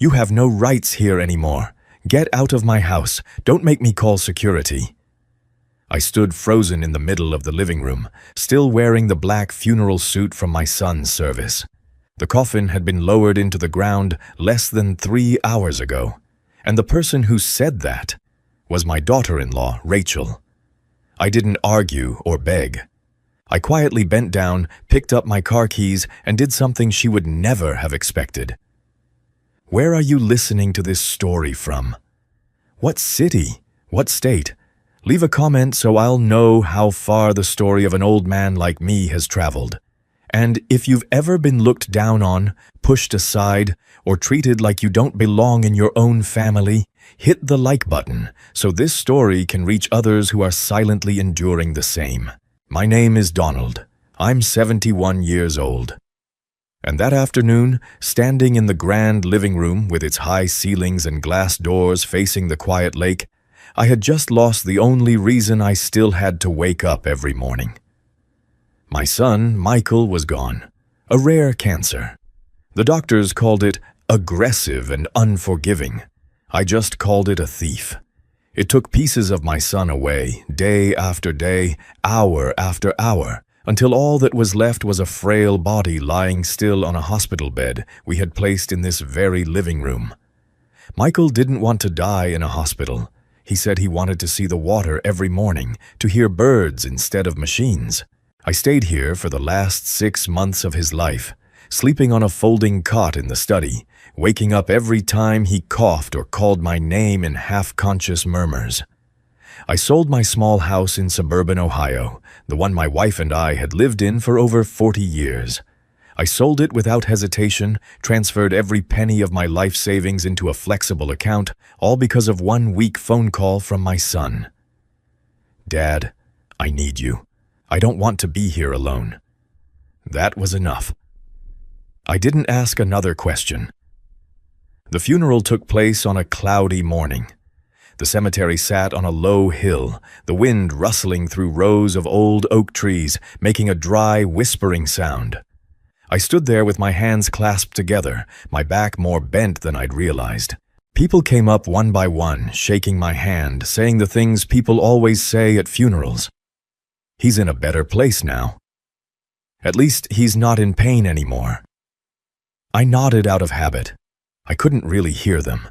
You have no rights here anymore. Get out of my house. Don't make me call security." I stood frozen in the middle of the living room, still wearing the black funeral suit from my son's service. The coffin had been lowered into the ground less than 3 hours ago, and the person who said that was my daughter-in-law, Rachel. I didn't argue or beg. I quietly bent down, picked up my car keys, and did something she would never have expected. "Where are you listening to this story from? What city? What state? Leave a comment so I'll know how far the story of an old man like me has traveled. And if you've ever been looked down on, pushed aside, or treated like you don't belong in your own family, hit the like button so this story can reach others who are silently enduring the same. My name is Donald. I'm 71 years old." And that afternoon, standing in the grand living room with its high ceilings and glass doors facing the quiet lake, I had just lost the only reason I still had to wake up every morning. My son, Michael, was gone. A rare cancer. The doctors called it aggressive and unforgiving. I just called it a thief. It took pieces of my son away, day after day, hour after hour, until all that was left was a frail body lying still on a hospital bed we had placed in this very living room. Michael didn't want to die in a hospital. He said he wanted to see the water every morning, to hear birds instead of machines. I stayed here for the last 6 months of his life, sleeping on a folding cot in the study, waking up every time he coughed or called my name in half-conscious murmurs. I sold my small house in suburban Ohio, the one my wife and I had lived in for over 40 years. I sold it without hesitation, transferred every penny of my life savings into a flexible account, all because of one weak phone call from my son. "Dad, I need you. I don't want to be here alone." That was enough. I didn't ask another question. The funeral took place on a cloudy morning. The cemetery sat on a low hill, the wind rustling through rows of old oak trees, making a dry, whispering sound. I stood there with my hands clasped together, my back more bent than I'd realized. People came up one by one, shaking my hand, saying the things people always say at funerals. "He's in a better place now. At least he's not in pain anymore." I nodded out of habit. I couldn't really hear them.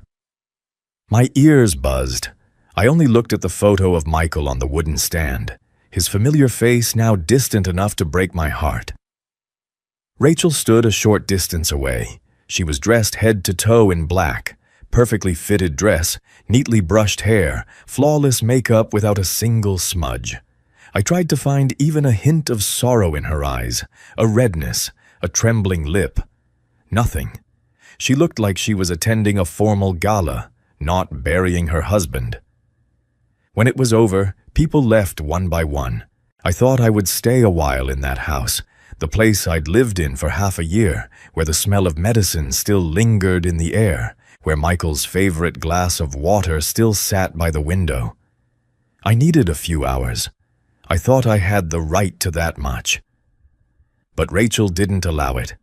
My ears buzzed. I only looked at the photo of Michael on the wooden stand, his familiar face now distant enough to break my heart. Rachel stood a short distance away. She was dressed head to toe in black, perfectly fitted dress, neatly brushed hair, flawless makeup without a single smudge. I tried to find even a hint of sorrow in her eyes, a redness, a trembling lip. Nothing. She looked like she was attending a formal gala, not burying her husband. When it was over, people left one by one. I thought I would stay a while in that house, the place I'd lived in for half a year, where the smell of medicine still lingered in the air, where Michael's favorite glass of water still sat by the window. I needed a few hours. I thought I had the right to that much. But Rachel didn't allow it.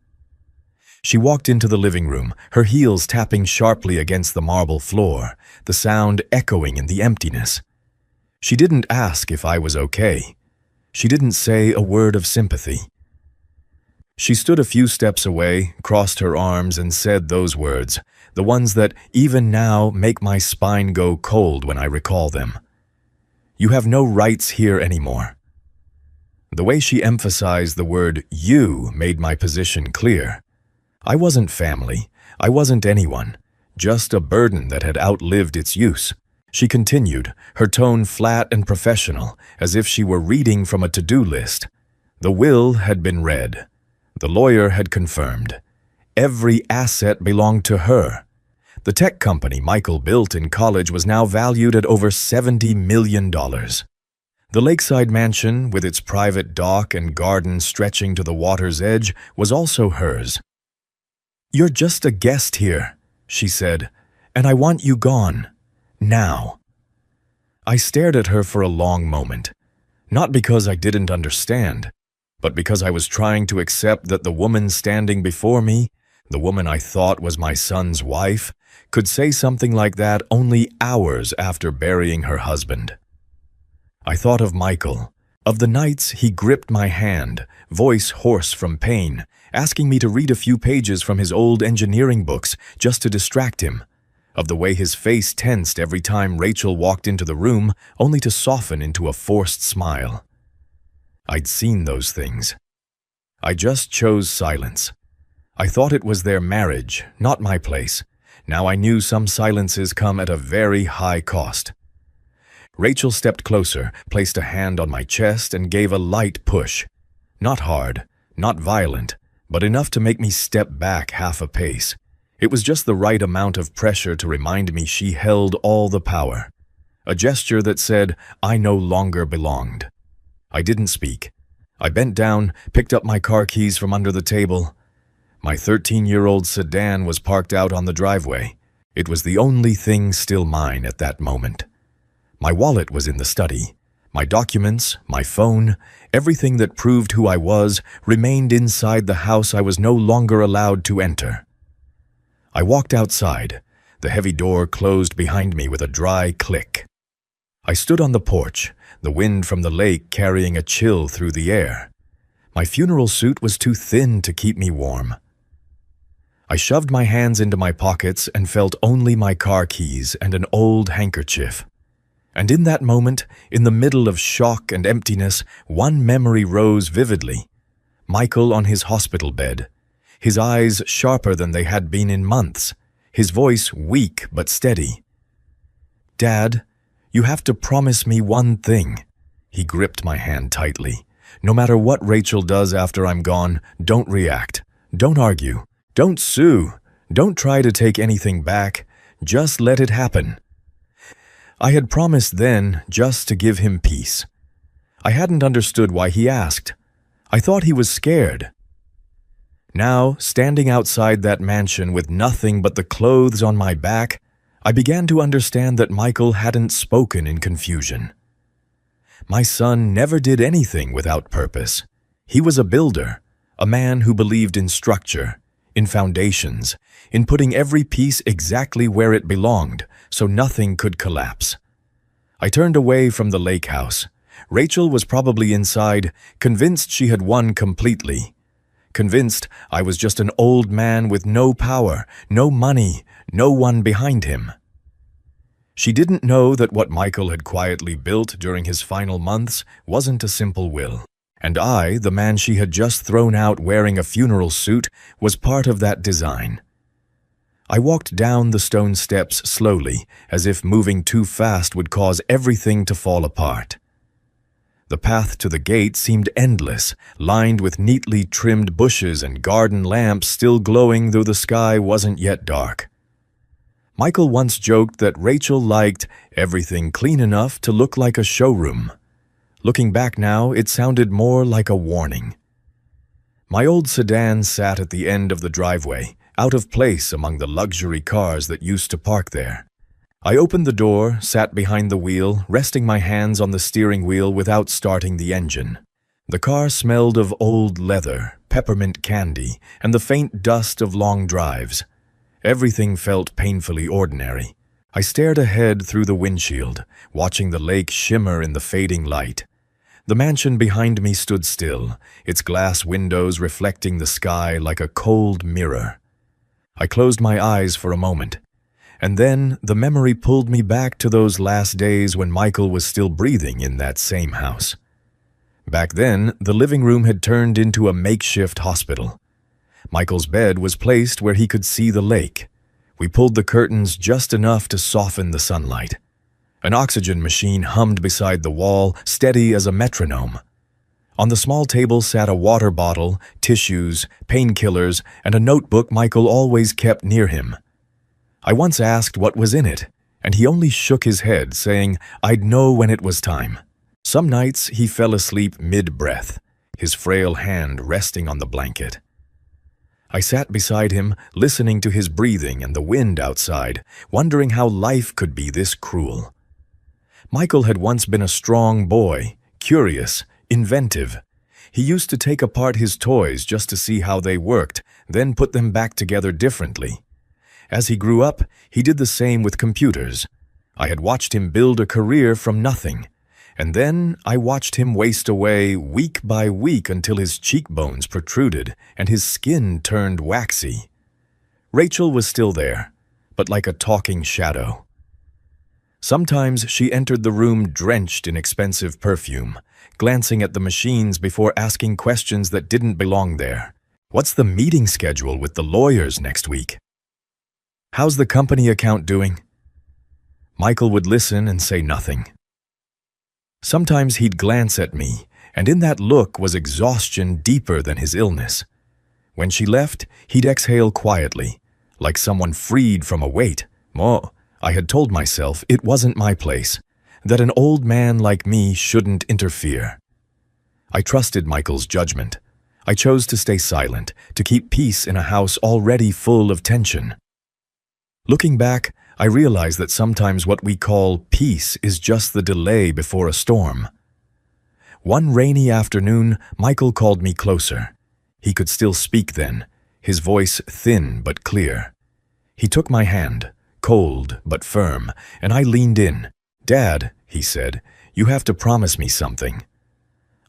She walked into the living room, her heels tapping sharply against the marble floor, the sound echoing in the emptiness. She didn't ask if I was okay. She didn't say a word of sympathy. She stood a few steps away, crossed her arms, and said those words, the ones that even now make my spine go cold when I recall them. "You have no rights here anymore." The way she emphasized the word "you" made my position clear. I wasn't family. I wasn't anyone. Just a burden that had outlived its use. She continued, her tone flat and professional, as if she were reading from a to-do list. The will had been read. The lawyer had confirmed. Every asset belonged to her. The tech company Michael built in college was now valued at over $70 million. The lakeside mansion, with its private dock and garden stretching to the water's edge, was also hers. "You're just a guest here," she said, "and I want you gone. Now." I stared at her for a long moment, not because I didn't understand, but because I was trying to accept that the woman standing before me, the woman I thought was my son's wife, could say something like that only hours after burying her husband. I thought of Michael, of the nights he gripped my hand, voice hoarse from pain, asking me to read a few pages from his old engineering books just to distract him, of the way his face tensed every time Rachel walked into the room, only to soften into a forced smile. I'd seen those things. I just chose silence. I thought it was their marriage, not my place. Now I knew some silences come at a very high cost. Rachel stepped closer, placed a hand on my chest, and gave a light push. Not hard, not violent, but enough to make me step back half a pace. It was just the right amount of pressure to remind me she held all the power. A gesture that said, I no longer belonged. I didn't speak. I bent down, picked up my car keys from under the table. My 13-year-old sedan was parked out on the driveway. It was the only thing still mine at that moment. My wallet was in the study. My documents, my phone, everything that proved who I was remained inside the house I was no longer allowed to enter. I walked outside. The heavy door closed behind me with a dry click. I stood on the porch, the wind from the lake carrying a chill through the air. My funeral suit was too thin to keep me warm. I shoved my hands into my pockets and felt only my car keys and an old handkerchief. And in that moment, in the middle of shock and emptiness, one memory rose vividly. Michael on his hospital bed, his eyes sharper than they had been in months, his voice weak but steady. "Dad, you have to promise me one thing." He gripped my hand tightly. "No matter what Rachel does after I'm gone, don't react. Don't argue. Don't sue. Don't try to take anything back. Just let it happen." I had promised then just to give him peace. I hadn't understood why he asked. I thought he was scared. Now, standing outside that mansion with nothing but the clothes on my back, I began to understand that Michael hadn't spoken in confusion. My son never did anything without purpose. He was a builder, a man who believed in structure, in foundations, in putting every piece exactly where it belonged, so nothing could collapse. I turned away from the lake house. Rachel was probably inside, convinced she had won completely. Convinced I was just an old man with no power, no money, no one behind him. She didn't know that what Michael had quietly built during his final months wasn't a simple will. And I, the man she had just thrown out wearing a funeral suit, was part of that design. I walked down the stone steps slowly, as if moving too fast would cause everything to fall apart. The path to the gate seemed endless, lined with neatly trimmed bushes and garden lamps still glowing though the sky wasn't yet dark. Michael once joked that Rachel liked everything clean enough to look like a showroom. Looking back now, it sounded more like a warning. My old sedan sat at the end of the driveway, out of place among the luxury cars that used to park there. I opened the door, sat behind the wheel, resting my hands on the steering wheel without starting the engine. The car smelled of old leather, peppermint candy, and the faint dust of long drives. Everything felt painfully ordinary. I stared ahead through the windshield, watching the lake shimmer in the fading light. The mansion behind me stood still, its glass windows reflecting the sky like a cold mirror. I closed my eyes for a moment, and then the memory pulled me back to those last days when Michael was still breathing in that same house. Back then, the living room had turned into a makeshift hospital. Michael's bed was placed where he could see the lake. We pulled the curtains just enough to soften the sunlight. An oxygen machine hummed beside the wall, steady as a metronome. On the small table sat a water bottle, tissues, painkillers, and a notebook Michael always kept near him. I once asked what was in it, and he only shook his head, saying I'd know when it was time. Some nights he fell asleep mid-breath, his frail hand resting on the blanket. I sat beside him, listening to his breathing and the wind outside, wondering how life could be this cruel. Michael had once been a strong boy, curious, inventive. He used to take apart his toys just to see how they worked, then put them back together differently. As he grew up, he did the same with computers. I had watched him build a career from nothing, and then I watched him waste away week by week until his cheekbones protruded and his skin turned waxy. Rachel was still there, but like a talking shadow. Sometimes she entered the room drenched in expensive perfume, glancing at the machines before asking questions that didn't belong there. What's the meeting schedule with the lawyers next week? How's the company account doing? Michael would listen and say nothing. Sometimes he'd glance at me, and in that look was exhaustion deeper than his illness. When she left, he'd exhale quietly, like someone freed from a weight. Oh, I had told myself it wasn't my place, that an old man like me shouldn't interfere. I trusted Michael's judgment. I chose to stay silent, to keep peace in a house already full of tension. Looking back, I realize that sometimes what we call peace is just the delay before a storm. One rainy afternoon, Michael called me closer. He could still speak then, his voice thin but clear. He took my hand, cold but firm, and I leaned in. "Dad," he said, "you have to promise me something."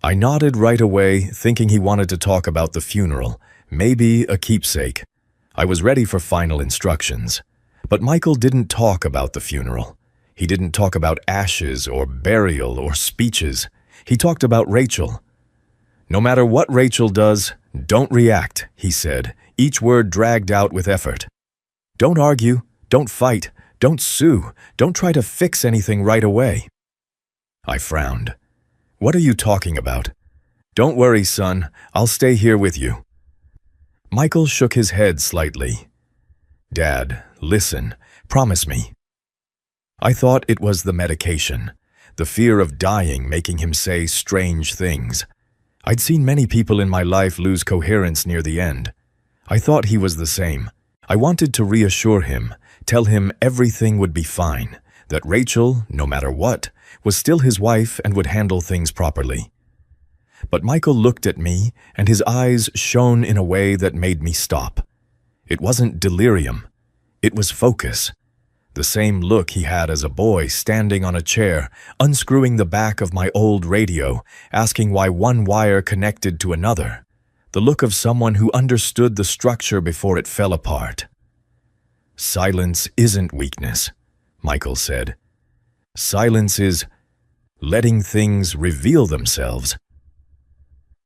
I nodded right away, thinking he wanted to talk about the funeral, maybe a keepsake. I was ready for final instructions. But Michael didn't talk about the funeral. He didn't talk about ashes or burial or speeches. He talked about Rachel. "No matter what Rachel does, don't react," he said, each word dragged out with effort. "Don't argue, don't fight, don't sue, don't try to fix anything right away." I frowned. "What are you talking about?" "Don't worry, son, I'll stay here with you." Michael shook his head slightly. "Dad, listen, promise me." I thought it was the medication, the fear of dying making him say strange things. I'd seen many people in my life lose coherence near the end. I thought he was the same. I wanted to reassure him, tell him everything would be fine, that Rachel, no matter what, was still his wife and would handle things properly. But Michael looked at me, and his eyes shone in a way that made me stop. It wasn't delirium. It was focus. The same look he had as a boy standing on a chair, unscrewing the back of my old radio, asking why one wire connected to another. The look of someone who understood the structure before it fell apart. "Silence isn't weakness," Michael said. "Silence is letting things reveal themselves."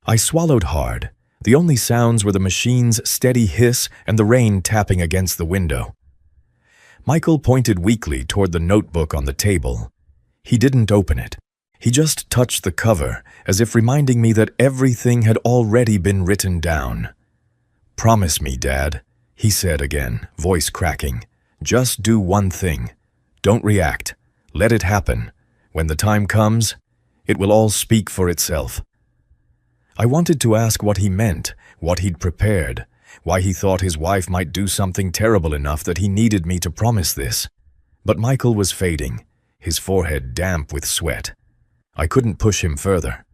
I swallowed hard. The only sounds were the machine's steady hiss and the rain tapping against the window. Michael pointed weakly toward the notebook on the table. He didn't open it. He just touched the cover, as if reminding me that everything had already been written down. "Promise me, Dad," he said again, voice cracking. "Just do one thing. Don't react. Let it happen. When the time comes, it will all speak for itself." I wanted to ask what he meant, what he'd prepared, why he thought his wife might do something terrible enough that he needed me to promise this. But Michael was fading, his forehead damp with sweat. I couldn't push him further.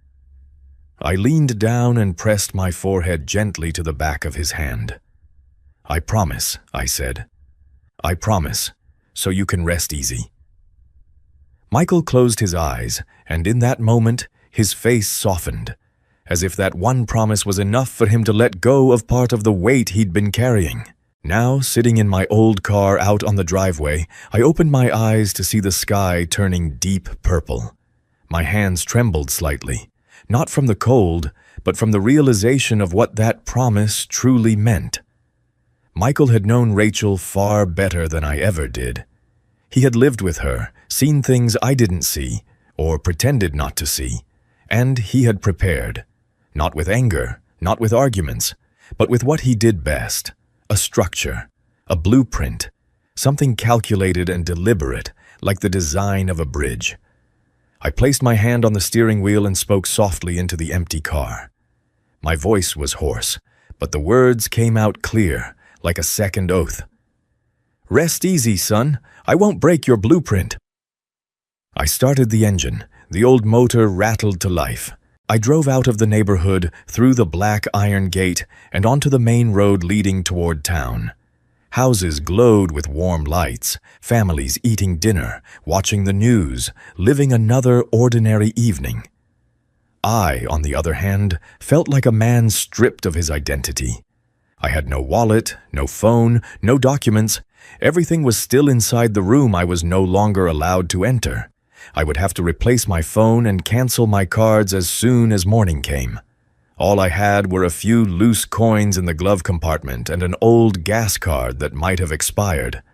I leaned down and pressed my forehead gently to the back of his hand. "I promise," I said. "I promise, so you can rest easy." Michael closed his eyes, and in that moment, his face softened, as if that one promise was enough for him to let go of part of the weight he'd been carrying. Now, sitting in my old car out on the driveway, I opened my eyes to see the sky turning deep purple. My hands trembled slightly, not from the cold, but from the realization of what that promise truly meant. Michael had known Rachel far better than I ever did. He had lived with her, seen things I didn't see, or pretended not to see, and he had prepared. Not with anger, not with arguments, but with what he did best, a structure, a blueprint, something calculated and deliberate, like the design of a bridge. I placed my hand on the steering wheel and spoke softly into the empty car. My voice was hoarse, but the words came out clear, like a second oath. "Rest easy, son. I won't break your blueprint." I started the engine. The old motor rattled to life. I drove out of the neighborhood, through the black iron gate, and onto the main road leading toward town. Houses glowed with warm lights, families eating dinner, watching the news, living another ordinary evening. I, on the other hand, felt like a man stripped of his identity. I had no wallet, no phone, no documents. Everything was still inside the room I was no longer allowed to enter. I would have to replace my phone and cancel my cards as soon as morning came. All I had were a few loose coins in the glove compartment and an old gas card that might have expired.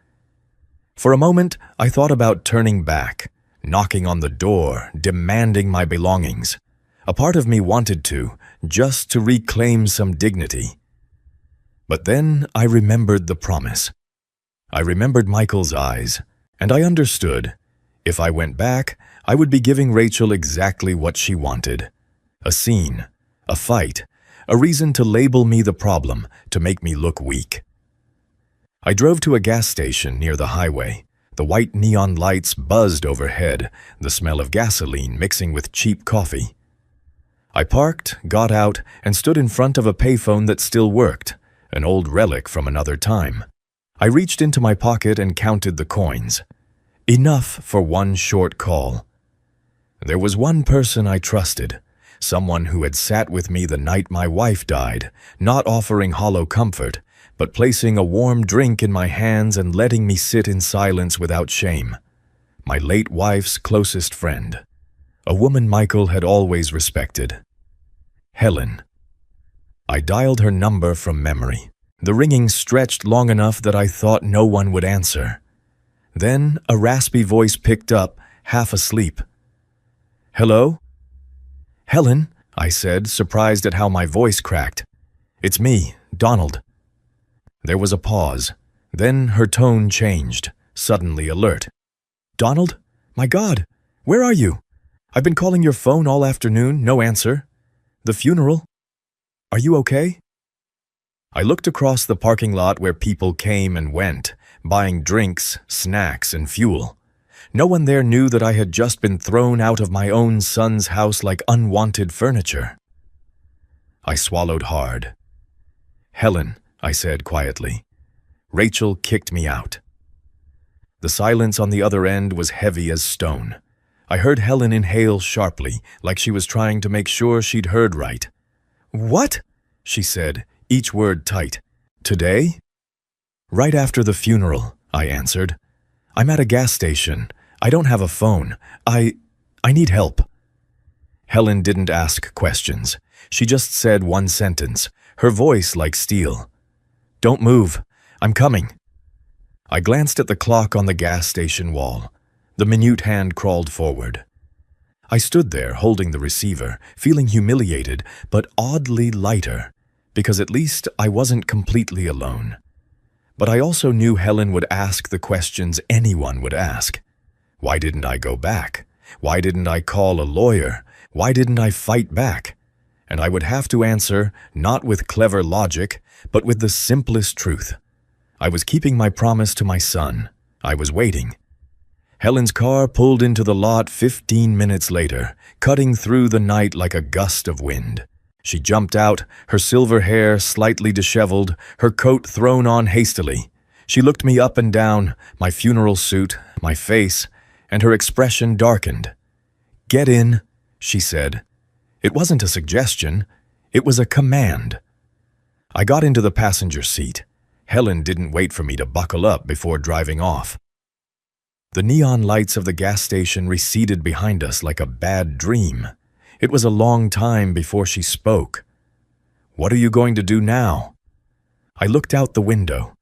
For a moment, I thought about turning back, knocking on the door, demanding my belongings. A part of me wanted to, just to reclaim some dignity. But then I remembered the promise. I remembered Michael's eyes, and I understood. If I went back, I would be giving Rachel exactly what she wanted. A scene, a fight, a reason to label me the problem, to make me look weak. I drove to a gas station near the highway. The white neon lights buzzed overhead, the smell of gasoline mixing with cheap coffee. I parked, got out, and stood in front of a payphone that still worked, an old relic from another time. I reached into my pocket and counted the coins. Enough for one short call. There was one person I trusted, someone who had sat with me the night my wife died, not offering hollow comfort, but placing a warm drink in my hands and letting me sit in silence without shame. My late wife's closest friend. A woman Michael had always respected. Helen. I dialed her number from memory. The ringing stretched long enough that I thought no one would answer. Then a raspy voice picked up, half asleep. "Hello?" "Helen," I said, surprised at how my voice cracked. "It's me, Donald." There was a pause. Then her tone changed, suddenly alert. "Donald? My God, where are you? I've been calling your phone all afternoon, no answer. The funeral? Are you okay?" I looked across the parking lot where people came and went, buying drinks, snacks, and fuel. No one there knew that I had just been thrown out of my own son's house like unwanted furniture. I swallowed hard. "Helen," I said quietly. Rachel kicked me out. The silence on the other end was heavy as stone. I heard Helen inhale sharply, like she was trying to make sure she'd heard right. "What?" she said, each word tight. "Today?" "Right after the funeral," I answered. "I'm at a gas station. I don't have a phone. I need help." Helen didn't ask questions. She just said one sentence, her voice like steel. "Don't move. I'm coming." I glanced at the clock on the gas station wall. The minute hand crawled forward. I stood there holding the receiver, feeling humiliated, but oddly lighter, because at least I wasn't completely alone. But I also knew Helen would ask the questions anyone would ask. Why didn't I go back? Why didn't I call a lawyer? Why didn't I fight back? And I would have to answer, not with clever logic, but with the simplest truth. I was keeping my promise to my son. I was waiting. Helen's car pulled into the lot 15 minutes later, cutting through the night like a gust of wind. She jumped out, her silver hair slightly disheveled, her coat thrown on hastily. She looked me up and down, my funeral suit, my face, and her expression darkened. "Get in," she said. It wasn't a suggestion, it was a command. I got into the passenger seat. Helen didn't wait for me to buckle up before driving off. The neon lights of the gas station receded behind us like a bad dream. It was a long time before she spoke. "What are you going to do now?" I looked out the window.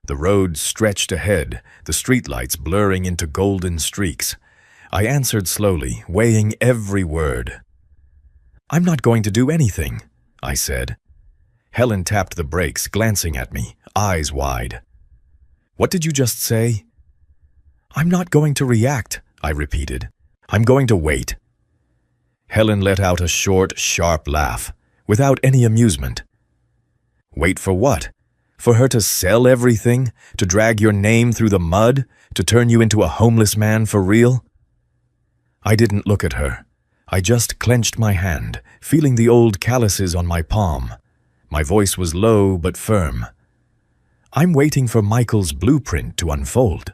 The road stretched ahead, the streetlights blurring into golden streaks. I answered slowly, weighing every word. "I'm not going to do anything," I said. Helen tapped the brakes, glancing at me, eyes wide. "What did you just say?" "I'm not going to react," I repeated. "I'm going to wait." Helen let out a short, sharp laugh, without any amusement. "Wait for what? For her to sell everything? To drag your name through the mud? To turn you into a homeless man for real?" I didn't look at her. I just clenched my hand, feeling the old calluses on my palm. My voice was low but firm. I'm waiting for Michael's blueprint to unfold.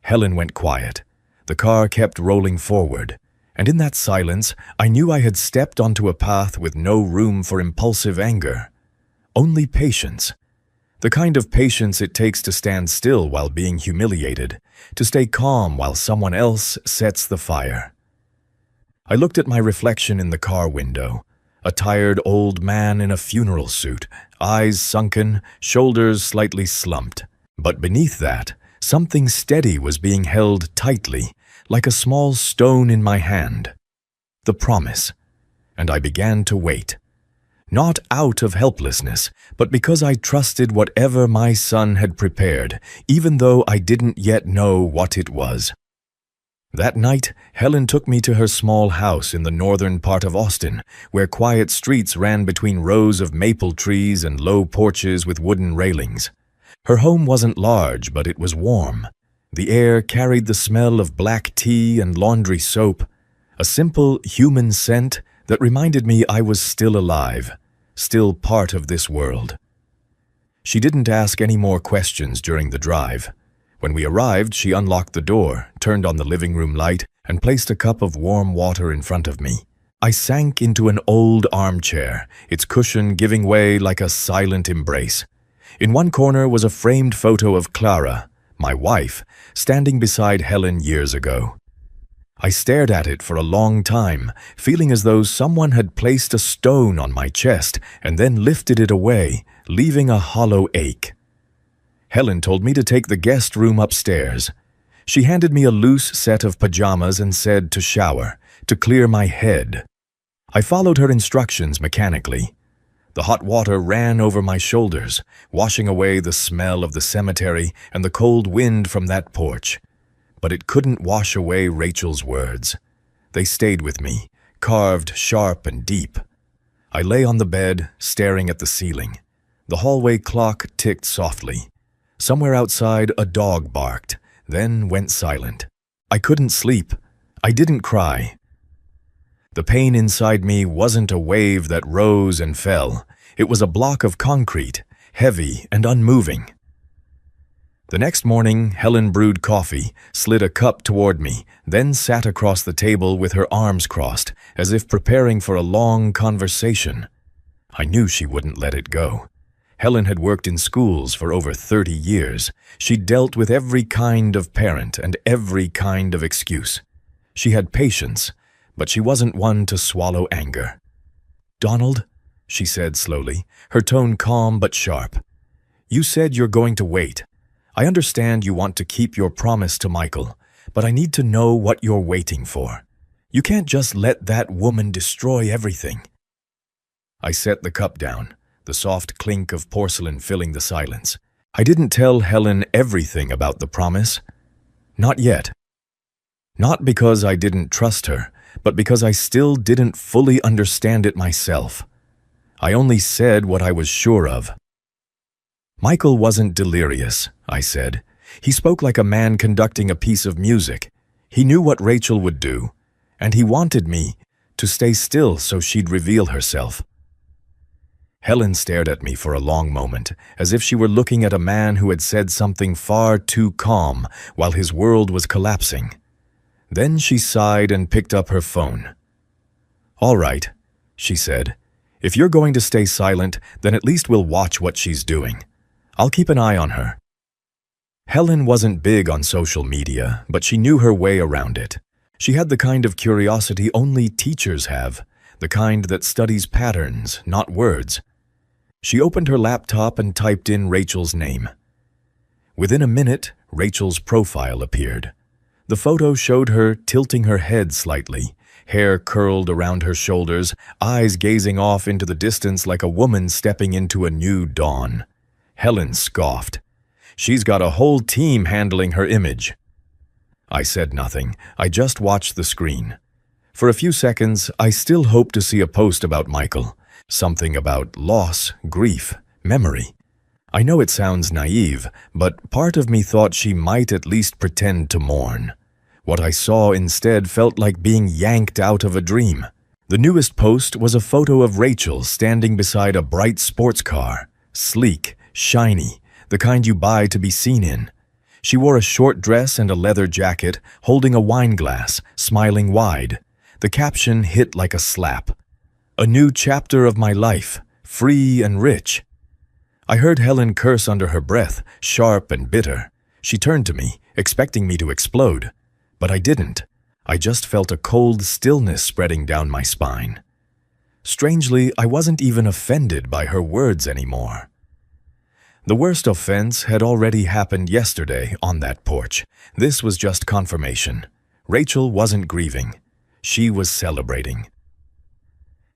Helen went quiet. The car kept rolling forward, and in that silence, I knew I had stepped onto a path with no room for impulsive anger. Only patience. The kind of patience it takes to stand still while being humiliated, to stay calm while someone else sets the fire. I looked at my reflection in the car window, a tired old man in a funeral suit, eyes sunken, shoulders slightly slumped. But beneath that, something steady was being held tightly, like a small stone in my hand. The promise. And I began to wait. Not out of helplessness, but because I trusted whatever my son had prepared, even though I didn't yet know what it was. That night, Helen took me to her small house in the northern part of Austin, where quiet streets ran between rows of maple trees and low porches with wooden railings. Her home wasn't large, but it was warm. The air carried the smell of black tea and laundry soap, a simple human scent that reminded me I was still alive, still part of this world. She didn't ask any more questions during the drive. When we arrived, she unlocked the door, turned on the living room light, and placed a cup of warm water in front of me. I sank into an old armchair, its cushion giving way like a silent embrace. In one corner was a framed photo of Clara, my wife, standing beside Helen years ago. I stared at it for a long time, feeling as though someone had placed a stone on my chest and then lifted it away, leaving a hollow ache. Helen told me to take the guest room upstairs. She handed me a loose set of pajamas and said to shower, to clear my head. I followed her instructions mechanically. The hot water ran over my shoulders, washing away the smell of the cemetery and the cold wind from that porch. But it couldn't wash away Rachel's words. They stayed with me, carved sharp and deep. I lay on the bed, staring at the ceiling. The hallway clock ticked softly. Somewhere outside, a dog barked, then went silent. I couldn't sleep. I didn't cry. The pain inside me wasn't a wave that rose and fell. It was a block of concrete, heavy and unmoving. The next morning, Helen brewed coffee, slid a cup toward me, then sat across the table with her arms crossed, as if preparing for a long conversation. I knew she wouldn't let it go. Helen had worked in schools for over 30 years. She'd dealt with every kind of parent and every kind of excuse. She had patience, but she wasn't one to swallow anger. "Donald," she said slowly, her tone calm but sharp, "you said you're going to wait. I understand you want to keep your promise to Michael, but I need to know what you're waiting for. You can't just let that woman destroy everything." I set the cup down, the soft clink of porcelain filling the silence. I didn't tell Helen everything about the promise. Not yet. Not because I didn't trust her, but because I still didn't fully understand it myself. I only said what I was sure of. "Michael wasn't delirious," I said. "He spoke like a man conducting a piece of music. He knew what Rachel would do, and he wanted me to stay still so she'd reveal herself." Helen stared at me for a long moment, as if she were looking at a man who had said something far too calm while his world was collapsing. Then she sighed and picked up her phone. "All right," she said. "If you're going to stay silent, then at least we'll watch what she's doing. I'll keep an eye on her." Helen wasn't big on social media, but she knew her way around it. She had the kind of curiosity only teachers have, the kind that studies patterns, not words. She opened her laptop and typed in Rachel's name. Within a minute, Rachel's profile appeared. The photo showed her tilting her head slightly, hair curled around her shoulders, eyes gazing off into the distance like a woman stepping into a new dawn. Helen scoffed. "She's got a whole team handling her image." I said nothing. I just watched the screen. For a few seconds, I still hoped to see a post about Michael. Something about loss, grief, memory. I know it sounds naive, but part of me thought she might at least pretend to mourn. What I saw instead felt like being yanked out of a dream. The newest post was a photo of Rachel standing beside a bright sports car, sleek, shiny, the kind you buy to be seen in. She wore a short dress and a leather jacket, holding a wine glass, smiling wide. The caption hit like a slap. "A new chapter of my life, free and rich." I heard Helen curse under her breath, sharp and bitter. She turned to me, expecting me to explode. But I didn't. I just felt a cold stillness spreading down my spine. Strangely, I wasn't even offended by her words anymore. The worst offense had already happened yesterday on that porch. This was just confirmation. Rachel wasn't grieving. She was celebrating.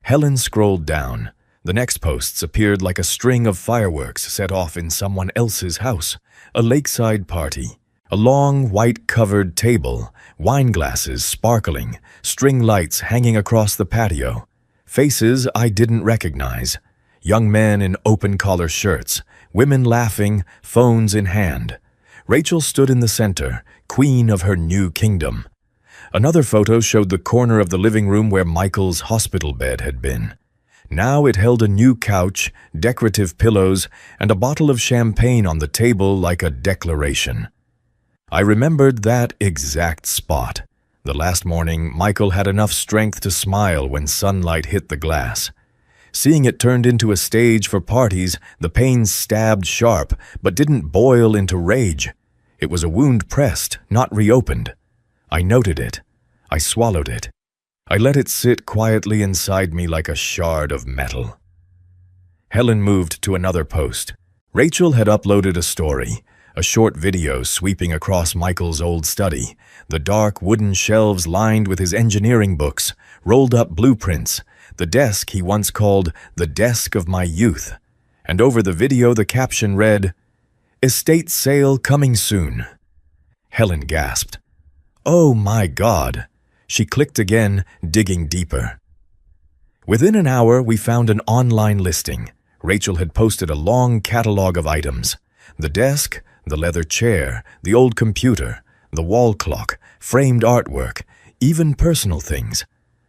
Helen scrolled down. The next posts appeared like a string of fireworks set off in someone else's house. A lakeside party. A long, white-covered table, wine glasses sparkling, string lights hanging across the patio. Faces I didn't recognize. Young men in open-collar shirts, women laughing, phones in hand. Rachel stood in the center, queen of her new kingdom. Another photo showed the corner of the living room where Michael's hospital bed had been. Now it held a new couch, decorative pillows, and a bottle of champagne on the table like a declaration. I remembered that exact spot. The last morning, Michael had enough strength to smile when sunlight hit the glass. Seeing it turned into a stage for parties, the pain stabbed sharp, but didn't boil into rage. It was a wound pressed, not reopened. I noted it. I swallowed it. I let it sit quietly inside me like a shard of metal. Helen moved to another post. Rachel had uploaded a story, a short video sweeping across Michael's old study, the dark wooden shelves lined with his engineering books, rolled-up blueprints, the desk he once called the desk of my youth. And over the video the caption read, "Estate sale coming soon." Helen gasped. "Oh my God!" She clicked again, digging deeper. Within an hour, we found an online listing. Rachel had posted a long catalog of items. The desk, the leather chair, the old computer, the wall clock, framed artwork, even personal things.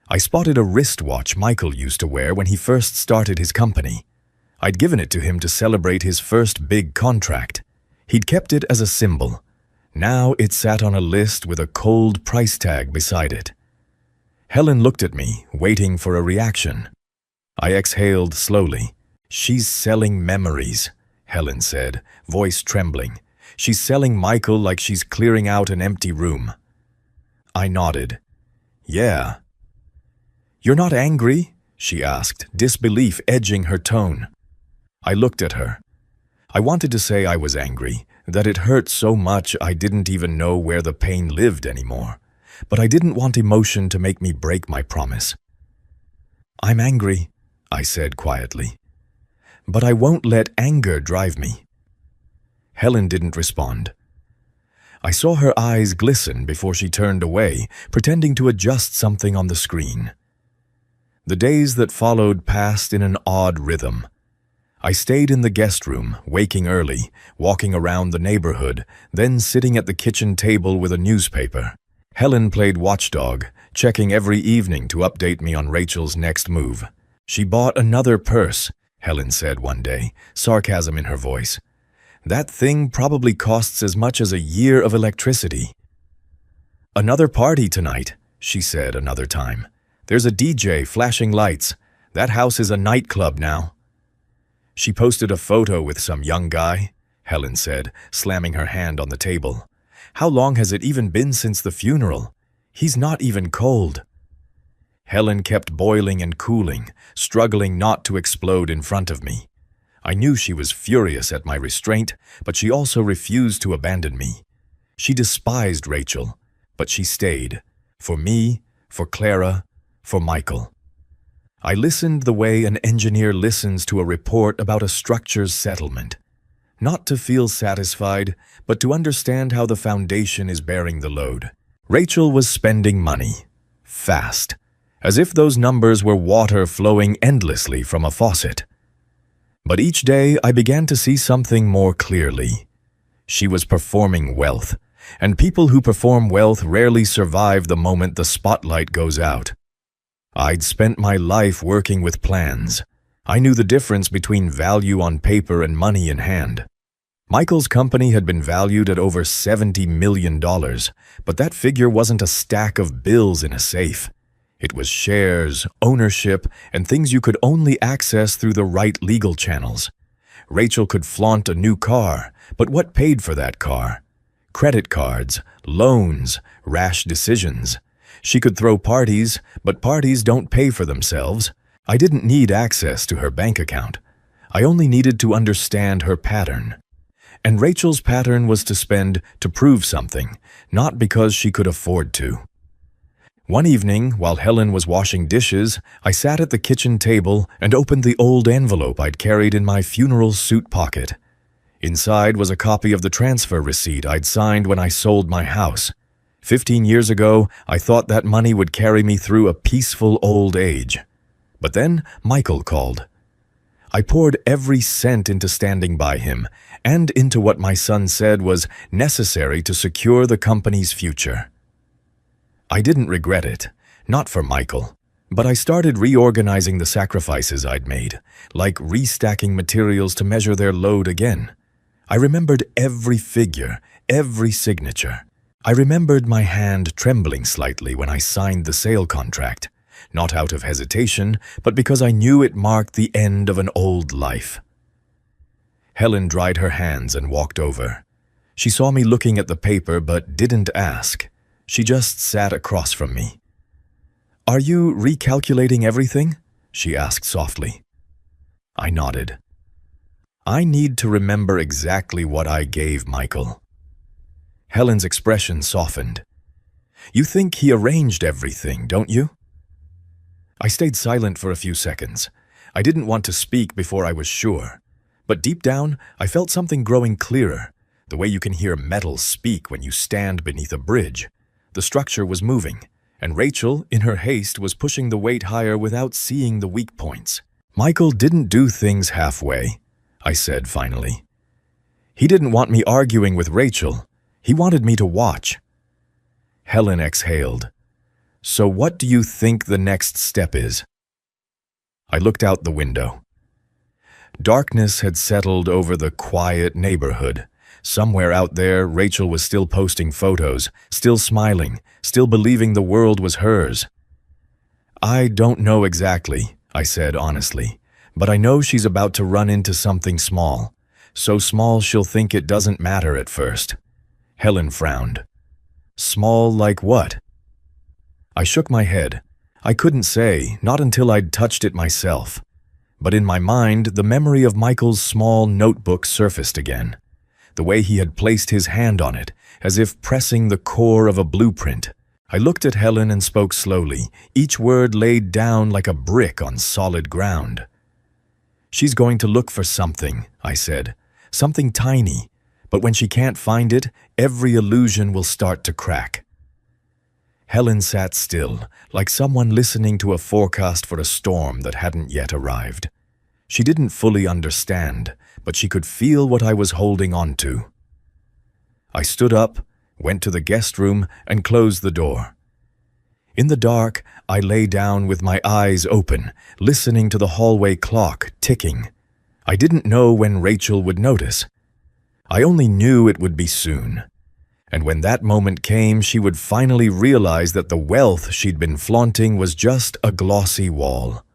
I spotted a wristwatch Michael used to wear when he first started his company. I'd given it to him to celebrate his first big contract. He'd kept it as a symbol. Now it sat on a list with a cold price tag beside it. Helen looked at me, waiting for a reaction. I exhaled slowly. "She's selling memories," Helen said, voice trembling. "She's selling Michael like she's clearing out an empty room." I nodded. "Yeah." "You're not angry?" she asked, disbelief edging her tone. I looked at her. I wanted to say I was angry, that it hurt so much I didn't even know where the pain lived anymore. But I didn't want emotion to make me break my promise. "I'm angry," I said quietly. "But I won't let anger drive me." Helen didn't respond. I saw her eyes glisten before she turned away, pretending to adjust something on the screen. The days that followed passed in an odd rhythm. I stayed in the guest room, waking early, walking around the neighborhood, then sitting at the kitchen table with a newspaper. Helen played watchdog, checking every evening to update me on Rachel's next move. "She bought another purse," Helen said one day, sarcasm in her voice. "That thing probably costs as much as a year of electricity." "Another party tonight," she said another time. "There's a DJ flashing lights. That house is a nightclub now." "She posted a photo with some young guy," Helen said, slamming her hand on the table. "How long has it even been since the funeral? He's not even cold." Helen kept boiling and cooling, struggling not to explode in front of me. I knew she was furious at my restraint, but she also refused to abandon me. She despised Rachel, but she stayed. For me, for Clara, for Michael. I listened the way an engineer listens to a report about a structure's settlement. Not to feel satisfied, but to understand how the foundation is bearing the load. Rachel was spending money. Fast. As if those numbers were water flowing endlessly from a faucet. But each day I began to see something more clearly. She was performing wealth, and people who perform wealth rarely survive the moment the spotlight goes out. I'd spent my life working with plans. I knew the difference between value on paper and money in hand. Michael's company had been valued at over $70 million, but that figure wasn't a stack of bills in a safe. It was shares, ownership, and things you could only access through the right legal channels. Rachel could flaunt a new car, but what paid for that car? Credit cards, loans, rash decisions. She could throw parties, but parties don't pay for themselves. I didn't need access to her bank account. I only needed to understand her pattern. And Rachel's pattern was to spend to prove something, not because she could afford to. One evening, while Helen was washing dishes, I sat at the kitchen table and opened the old envelope I'd carried in my funeral suit pocket. Inside was a copy of the transfer receipt I'd signed when I sold my house. 15 years ago, I thought that money would carry me through a peaceful old age. But then Michael called. I poured every cent into standing by him and into what my son said was necessary to secure the company's future. I didn't regret it, not for Michael, but I started reorganizing the sacrifices I'd made, like restacking materials to measure their load again. I remembered every figure, every signature. I remembered my hand trembling slightly when I signed the sale contract, not out of hesitation, but because I knew it marked the end of an old life. Helen dried her hands and walked over. She saw me looking at the paper but didn't ask. She just sat across from me. "Are you recalculating everything?" she asked softly. I nodded. I need to remember exactly what I gave Michael. Helen's expression softened. "You think he arranged everything, don't you?" I stayed silent for a few seconds. I didn't want to speak before I was sure. But deep down, I felt something growing clearer, the way you can hear metal speak when you stand beneath a bridge. The structure was moving, and Rachel, in her haste, was pushing the weight higher without seeing the weak points. "Michael didn't do things halfway," I said finally. "He didn't want me arguing with Rachel. He wanted me to watch." Helen exhaled. "So what do you think the next step is?" I looked out the window. Darkness had settled over the quiet neighborhood. Somewhere out there, Rachel was still posting photos, still smiling, still believing the world was hers. "I don't know exactly," I said honestly, "but I know she's about to run into something small. So small she'll think it doesn't matter at first." Helen frowned. "Small like what?" I shook my head. I couldn't say, not until I'd touched it myself. But in my mind, the memory of Michael's small notebook surfaced again. The way he had placed his hand on it, as if pressing the core of a blueprint. I looked at Helen and spoke slowly, each word laid down like a brick on solid ground. "She's going to look for something," I said. "Something tiny. But when she can't find it, every illusion will start to crack." Helen sat still, like someone listening to a forecast for a storm that hadn't yet arrived. She didn't fully understand, but she could feel what I was holding on to. I stood up, went to the guest room, and closed the door. In the dark, I lay down with my eyes open, listening to the hallway clock ticking. I didn't know when Rachel would notice. I only knew it would be soon. And when that moment came, she would finally realize that the wealth she'd been flaunting was just a glossy wall.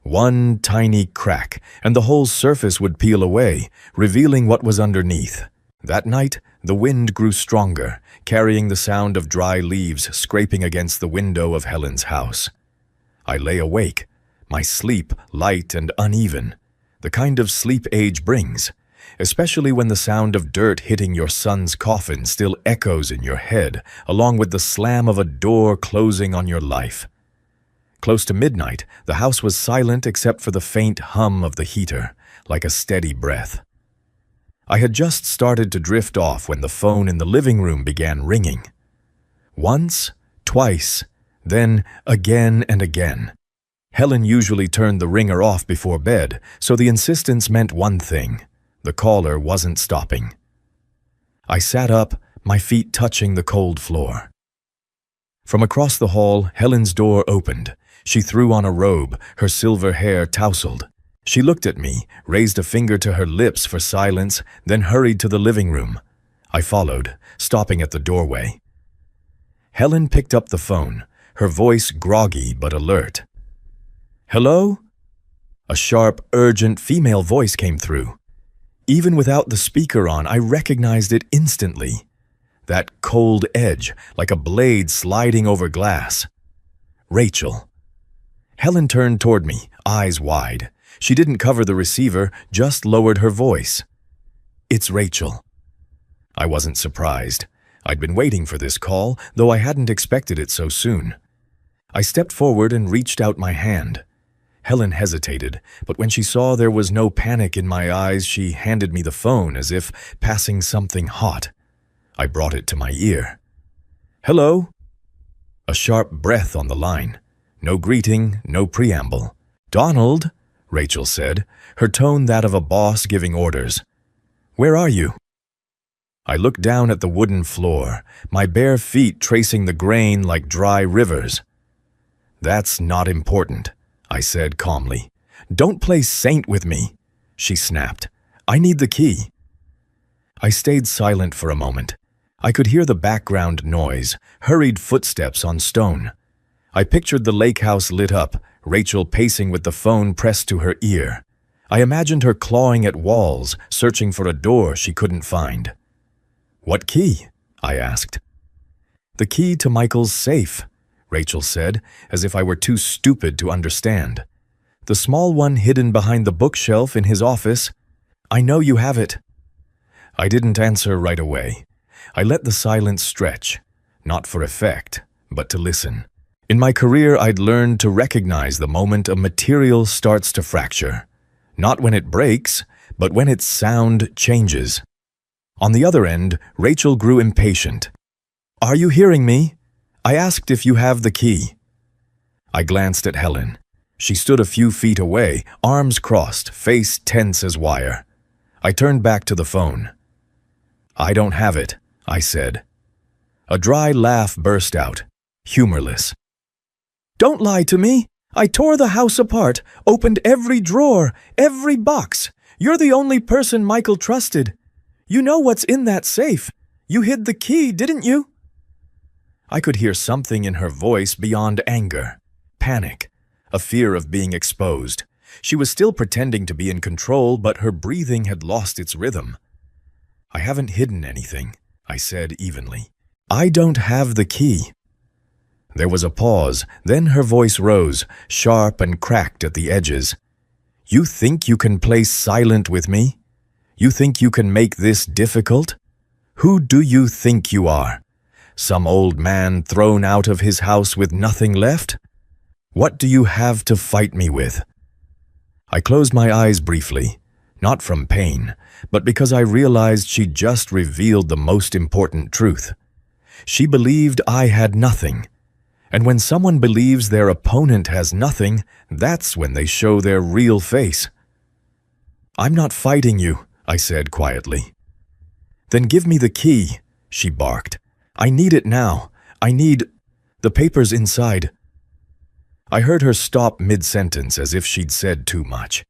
One tiny crack, and the whole surface would peel away, revealing what was underneath. That night, the wind grew stronger, carrying the sound of dry leaves scraping against the window of Helen's house. I lay awake, my sleep light and uneven, the kind of sleep age brings, especially when the sound of dirt hitting your son's coffin still echoes in your head, along with the slam of a door closing on your life. Close to midnight, the house was silent except for the faint hum of the heater, like a steady breath. I had just started to drift off when the phone in the living room began ringing. Once, twice, then again and again. Helen usually turned the ringer off before bed, so the insistence meant one thing: the caller wasn't stopping. I sat up, my feet touching the cold floor. From across the hall, Helen's door opened. She threw on a robe, her silver hair tousled. She looked at me, raised a finger to her lips for silence, then hurried to the living room. I followed, stopping at the doorway. Helen picked up the phone, her voice groggy but alert. "Hello?" A sharp, urgent female voice came through. Even without the speaker on, I recognized it instantly. That cold edge, like a blade sliding over glass. Rachel. Helen turned toward me, eyes wide. She didn't cover the receiver, just lowered her voice. "It's Rachel." I wasn't surprised. I'd been waiting for this call, though I hadn't expected it so soon. I stepped forward and reached out my hand. Helen hesitated, but when she saw there was no panic in my eyes, she handed me the phone as if passing something hot. I brought it to my ear. "Hello?" A sharp breath on the line. No greeting, no preamble. "Donald," Rachel said, her tone that of a boss giving orders. "Where are you?" I looked down at the wooden floor, my bare feet tracing the grain like dry rivers. "That's not important," I said calmly. "Don't play saint with me," she snapped. "I need the key." I stayed silent for a moment. I could hear the background noise, hurried footsteps on stone. I pictured the lake house lit up, Rachel pacing with the phone pressed to her ear. I imagined her clawing at walls, searching for a door she couldn't find. "What key?" I asked. "The key to Michael's safe," Rachel said, as if I were too stupid to understand. "The small one hidden behind the bookshelf in his office. I know you have it." I didn't answer right away. I let the silence stretch, not for effect, but to listen. In my career, I'd learned to recognize the moment a material starts to fracture. Not when it breaks, but when its sound changes. On the other end, Rachel grew impatient. "Are you hearing me? I asked if you have the key." I glanced at Helen. She stood a few feet away, arms crossed, face tense as wire. I turned back to the phone. "I don't have it," I said. A dry laugh burst out, humorless. "Don't lie to me. I tore the house apart, opened every drawer, every box. You're the only person Michael trusted. You know what's in that safe. You hid the key, didn't you?" I could hear something in her voice beyond anger. Panic. A fear of being exposed. She was still pretending to be in control, but her breathing had lost its rhythm. "I haven't hidden anything," I said evenly. "I don't have the key." There was a pause, then her voice rose, sharp and cracked at the edges. "You think you can play silent with me? You think you can make this difficult? Who do you think you are? Some old man thrown out of his house with nothing left? What do you have to fight me with?" I closed my eyes briefly, not from pain, but because I realized she'd just revealed the most important truth. She believed I had nothing. And when someone believes their opponent has nothing, that's when they show their real face. "I'm not fighting you," I said quietly. "Then give me the key," she barked. "I need it now. I need the papers inside." I heard her stop mid-sentence as if she'd said too much.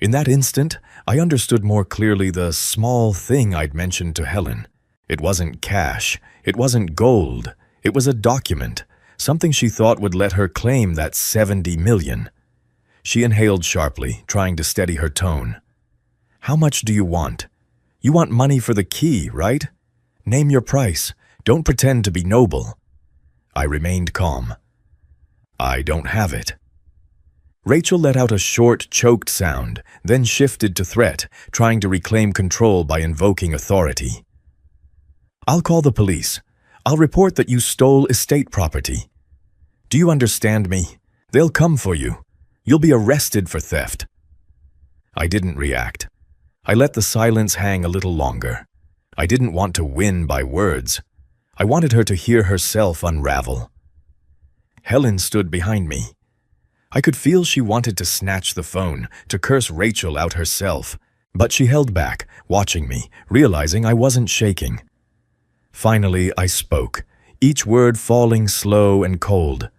In that instant, I understood more clearly the small thing I'd mentioned to Helen. It wasn't cash. It wasn't gold. It was a document, something she thought would let her claim that 70 million. She inhaled sharply, trying to steady her tone. "How much do you want? You want money for the key, right? Name your price. Don't pretend to be noble." I remained calm. "I don't have it." Rachel let out a short, choked sound, then shifted to threat, trying to reclaim control by invoking authority. "I'll call the police. I'll report that you stole estate property. Do you understand me? They'll come for you. You'll be arrested for theft." I didn't react. I let the silence hang a little longer. I didn't want to win by words. I wanted her to hear herself unravel. Helen stood behind me. I could feel she wanted to snatch the phone, to curse Rachel out herself, but she held back, watching me, realizing I wasn't shaking. Finally, I spoke, each word falling slow and cold.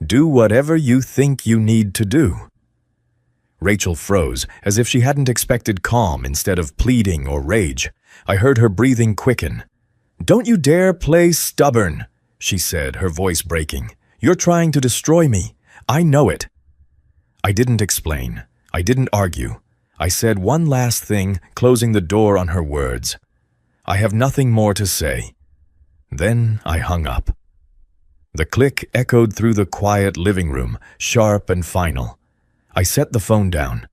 "Do whatever you think you need to do." Rachel froze, as if she hadn't expected calm instead of pleading or rage. I heard her breathing quicken. "Don't you dare play stubborn," she said, her voice breaking. "You're trying to destroy me. I know it." I didn't explain. I didn't argue. I said one last thing, closing the door on her words. "I have nothing more to say." Then I hung up. The click echoed through the quiet living room, sharp and final. I set the phone down.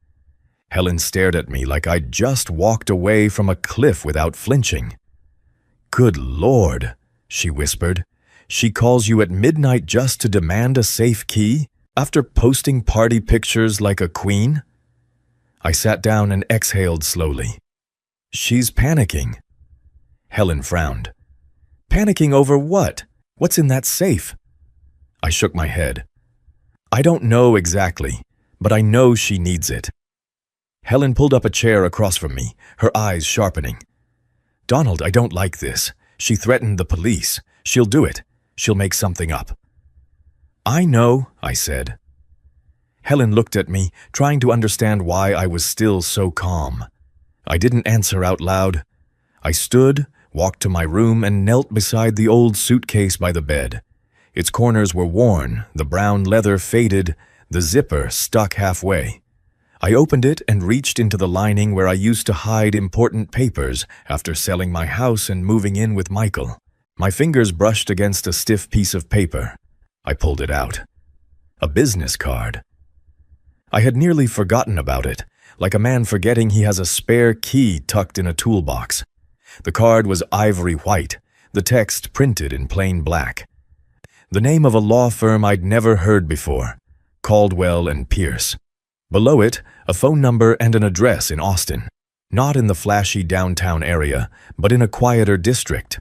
Helen stared at me like I'd just walked away from a cliff without flinching. "Good Lord," she whispered. "She calls you at midnight just to demand a safe key? After posting party pictures like a queen?" I sat down and exhaled slowly. "She's panicking." Helen frowned. "Panicking over what? What's in that safe?" I shook my head. "I don't know exactly, but I know she needs it." Helen pulled up a chair across from me, her eyes sharpening. "Donald, I don't like this. She threatened the police. She'll do it. She'll make something up." "I know," I said. Helen looked at me, trying to understand why I was still so calm. I didn't answer out loud. I stood, walked to my room, and knelt beside the old suitcase by the bed. Its corners were worn, the brown leather faded, the zipper stuck halfway. I opened it and reached into the lining where I used to hide important papers after selling my house and moving in with Michael. My fingers brushed against a stiff piece of paper. I pulled it out. A business card. I had nearly forgotten about it, like a man forgetting he has a spare key tucked in a toolbox. The card was ivory white, the text printed in plain black. The name of a law firm I'd never heard before, Caldwell and Pierce. Below it, a phone number and an address in Austin, not in the flashy downtown area, but in a quieter district.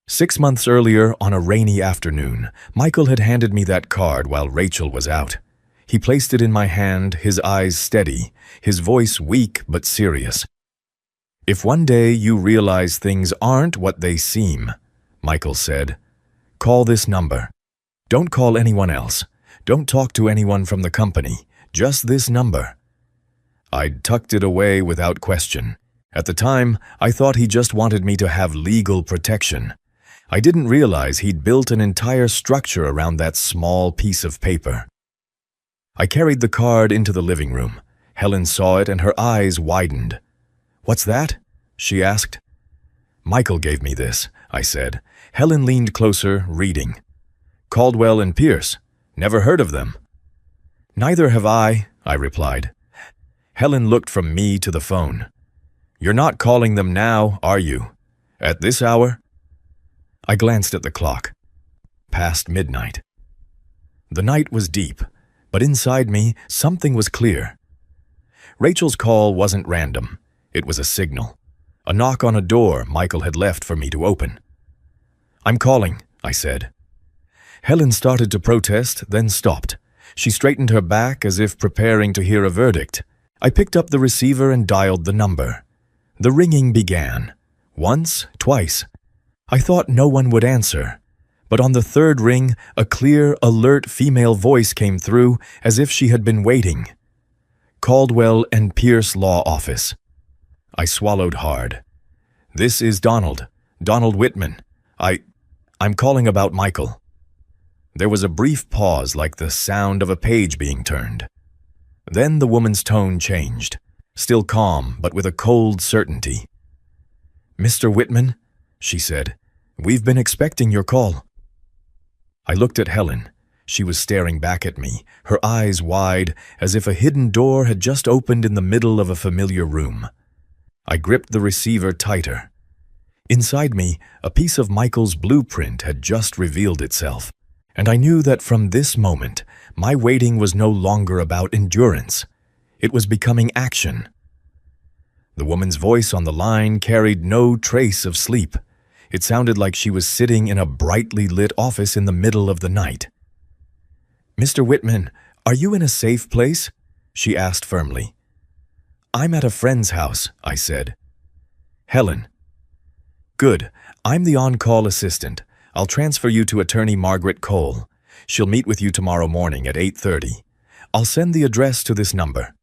6 months earlier, on a rainy afternoon, Michael had handed me that card while Rachel was out. He placed it in my hand, his eyes steady, his voice weak but serious. "If one day you realize things aren't what they seem," Michael said, "call this number. Don't call anyone else. Don't talk to anyone from the company. Just this number." I'd tucked it away without question. At the time, I thought he just wanted me to have legal protection. I didn't realize he'd built an entire structure around that small piece of paper. I carried the card into the living room. Helen saw it and her eyes widened. "What's that?" she asked. "Michael gave me this," I said. Helen leaned closer, reading. "Caldwell and Pierce. Never heard of them." "Neither have I," I replied. Helen looked from me to the phone. "You're not calling them now, are you? At this hour?" I glanced at the clock. Past midnight. The night was deep, but inside me, something was clear. Rachel's call wasn't random. It was a signal. A knock on a door Michael had left for me to open. "I'm calling," I said. Helen started to protest, then stopped. She straightened her back as if preparing to hear a verdict. I picked up the receiver and dialed the number. The ringing began. Once, twice. I thought no one would answer. But on the third ring, a clear, alert female voice came through as if she had been waiting. "Caldwell and Pierce Law Office." I swallowed hard. "This is Donald. Donald Whitman. I'm calling about Michael." There was a brief pause, like the sound of a page being turned. Then the woman's tone changed, still calm, but with a cold certainty. "Mr. Whitman," she said, "we've been expecting your call." I looked at Helen. She was staring back at me, her eyes wide, as if a hidden door had just opened in the middle of a familiar room. I gripped the receiver tighter. Inside me, a piece of Michael's blueprint had just revealed itself. And I knew that from this moment, my waiting was no longer about endurance. It was becoming action. The woman's voice on the line carried no trace of sleep. It sounded like she was sitting in a brightly lit office in the middle of the night. "Mr. Whitman, are you in a safe place?" she asked firmly. "I'm at a friend's house," I said. "Helen." "Good. I'm the on-call assistant. I'll transfer you to attorney Margaret Cole. She'll meet with you tomorrow morning at 8:30. I'll send the address to this number.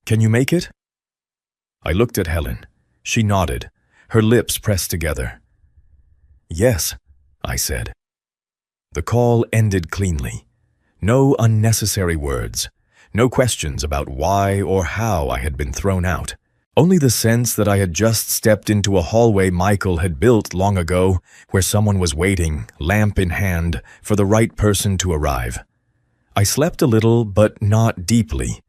Can you make it? I looked at Helen. She nodded, her lips pressed together. Yes, I said. The call ended cleanly. No unnecessary words. No questions about why or how I had been thrown out. Only the sense that I had just stepped into a hallway Michael had built long ago, where someone was waiting, lamp in hand, for the right person to arrive. I slept a little, but not deeply.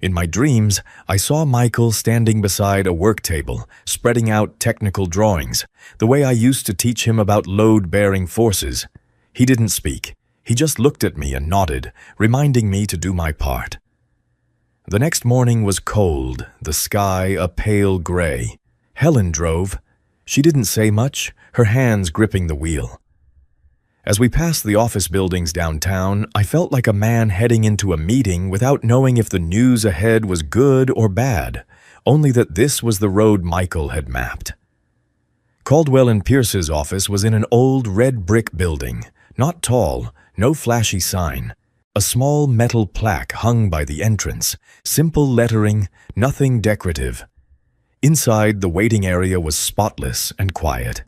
In my dreams, I saw Michael standing beside a work table, spreading out technical drawings, the way I used to teach him about load-bearing forces. He didn't speak. He just looked at me and nodded, reminding me to do my part. The next morning was cold, the sky a pale gray. Helen drove. She didn't say much, her hands gripping the wheel. As we passed the office buildings downtown, I felt like a man heading into a meeting without knowing if the news ahead was good or bad, only that this was the road Michael had mapped. Caldwell and Pierce's office was in an old red brick building, not tall, no flashy sign. A small metal plaque hung by the entrance, simple lettering, nothing decorative. Inside, the waiting area was spotless and quiet.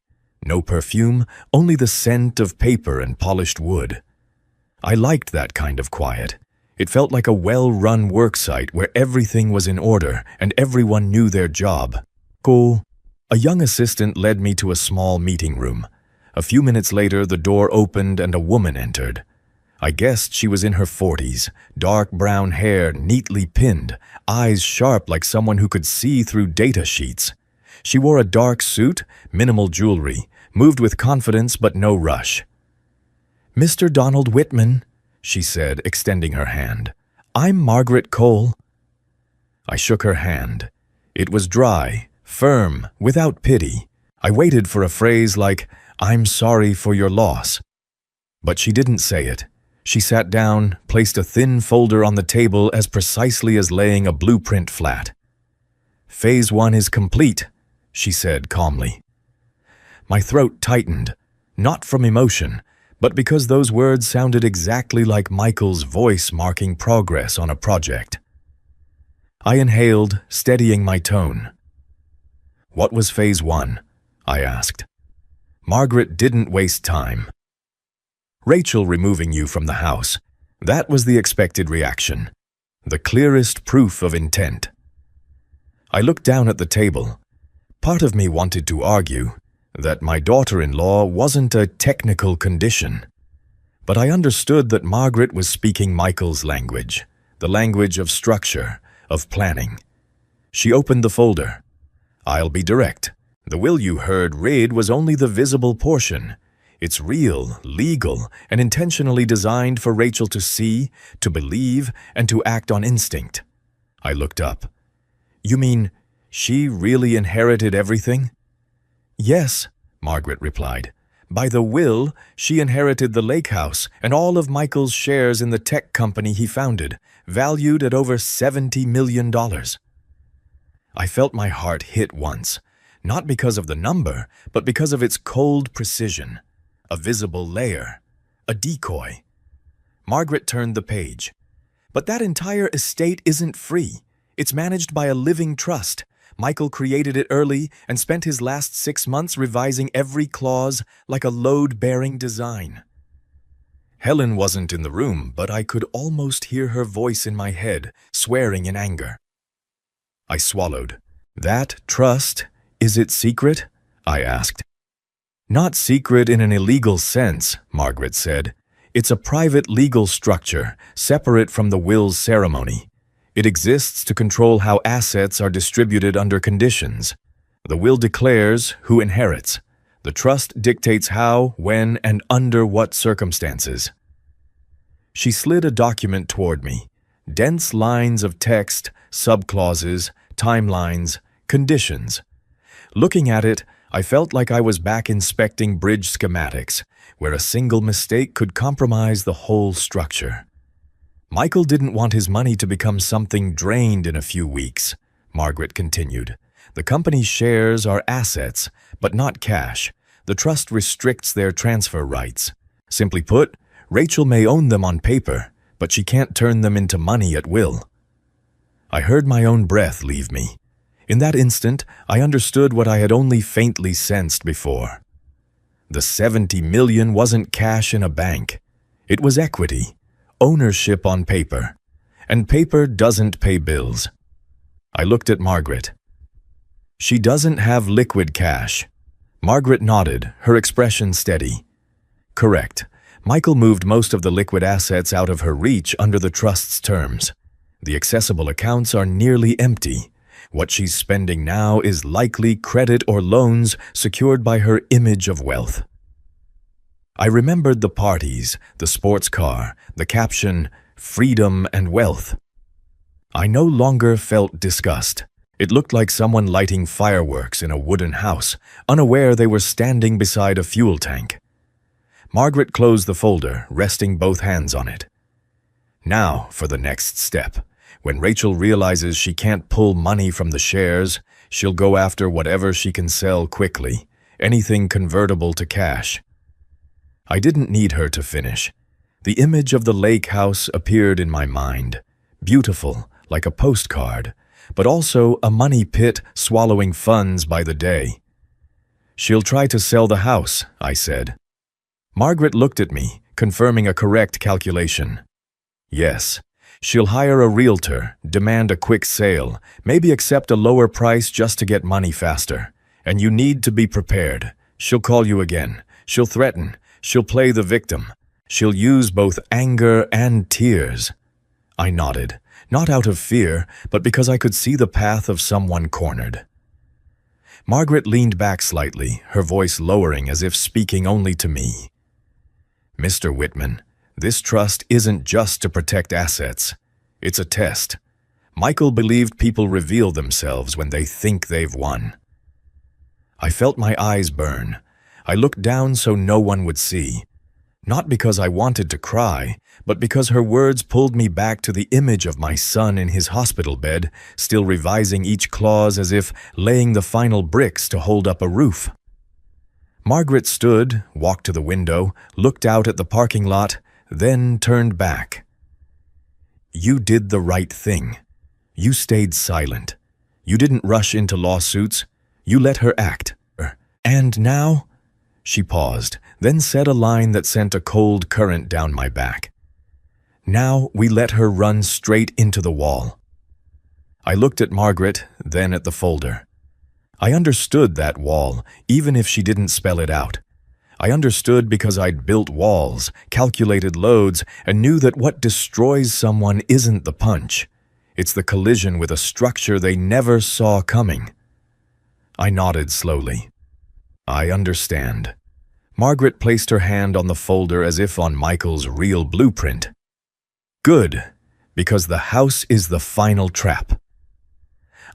No perfume, only the scent of paper and polished wood. I liked that kind of quiet. It felt like a well-run work site where everything was in order and everyone knew their job. Cool. A young assistant led me to a small meeting room. A few minutes later, the door opened and a woman entered. I guessed she was in her 40s, dark brown hair neatly pinned, eyes sharp like someone who could see through data sheets. She wore a dark suit, minimal jewelry, moved with confidence but no rush. "Mr. Donald Whitman," she said, extending her hand. "I'm Margaret Cole." I shook her hand. It was dry, firm, without pity. I waited for a phrase like, "I'm sorry for your loss." But she didn't say it. She sat down, placed a thin folder on the table as precisely as laying a blueprint flat. "Phase 1 is complete," she said calmly. My throat tightened, not from emotion, but because those words sounded exactly like Michael's voice marking progress on a project. I inhaled, steadying my tone. "What was Phase 1? I asked. Margaret didn't waste time. "Rachel removing you from the house. That was the expected reaction. The clearest proof of intent." I looked down at the table. Part of me wanted to argue that my daughter-in-law wasn't a technical condition. But I understood that Margaret was speaking Michael's language, the language of structure, of planning. She opened the folder. "I'll be direct. The will you heard read was only the visible portion. It's real, legal, and intentionally designed for Rachel to see, to believe, and to act on instinct." I looked up. "You mean she really inherited everything?" "Yes," Margaret replied. "By the will, she inherited the lake house and all of Michael's shares in the tech company he founded, valued at over $70 million. I felt my heart hit once, not because of the number, but because of its cold precision. A visible layer, a decoy. Margaret turned the page. "But that entire estate isn't free. It's managed by a living trust. Michael created it early and spent his last 6 months revising every clause like a load-bearing design." Helen wasn't in the room, but I could almost hear her voice in my head, swearing in anger. I swallowed. "That trust, is it secret?" I asked. "Not secret in an illegal sense," Margaret said. "It's a private legal structure, separate from the will's ceremony. It exists to control how assets are distributed under conditions. The will declares who inherits. The trust dictates how, when, and under what circumstances." She slid a document toward me. Dense lines of text, subclauses, timelines, conditions. Looking at it, I felt like I was back inspecting bridge schematics, where a single mistake could compromise the whole structure. "Michael didn't want his money to become something drained in a few weeks," Margaret continued. "The company's shares are assets, but not cash. The trust restricts their transfer rights. Simply put, Rachel may own them on paper, but she can't turn them into money at will." I heard my own breath leave me. In that instant, I understood what I had only faintly sensed before. The 70 million wasn't cash in a bank. It was equity, ownership on paper. And paper doesn't pay bills. I looked at Margaret. She doesn't have liquid cash. Margaret nodded, her expression steady. Correct. Michael moved most of the liquid assets out of her reach under the trust's terms. The accessible accounts are nearly empty. What she's spending now is likely credit or loans secured by her image of wealth. I remembered the parties, the sports car, the caption, "Freedom and Wealth." I no longer felt disgust. It looked like someone lighting fireworks in a wooden house, unaware they were standing beside a fuel tank. Margaret closed the folder, resting both hands on it. Now for the next step. When Rachel realizes she can't pull money from the shares, she'll go after whatever she can sell quickly, anything convertible to cash. I didn't need her to finish. The image of the lake house appeared in my mind, beautiful, like a postcard, but also a money pit swallowing funds by the day. She'll try to sell the house, I said. Margaret looked at me, confirming a correct calculation. Yes. She'll hire a realtor, demand a quick sale, maybe accept a lower price just to get money faster. And you need to be prepared. She'll call you again. She'll threaten. She'll play the victim. She'll use both anger and tears. I nodded, not out of fear, but because I could see the path of someone cornered. Margaret leaned back slightly, her voice lowering as if speaking only to me. Mr. Whitman, this trust isn't just to protect assets. It's a test. Michael believed people reveal themselves when they think they've won. I felt my eyes burn. I looked down so no one would see. Not because I wanted to cry, but because her words pulled me back to the image of my son in his hospital bed, still revising each clause as if laying the final bricks to hold up a roof. Margaret stood, walked to the window, looked out at the parking lot, then turned back. You did the right thing. You stayed silent. You didn't rush into lawsuits. You let her act. And now? She paused, then said a line that sent a cold current down my back. Now we let her run straight into the wall. I looked at Margaret, then at the folder. I understood that wall, even if she didn't spell it out. I understood because I'd built walls, calculated loads, and knew that what destroys someone isn't the punch. It's the collision with a structure they never saw coming. I nodded slowly. I understand. Margaret placed her hand on the folder as if on Michael's real blueprint. Good, because the house is the final trap.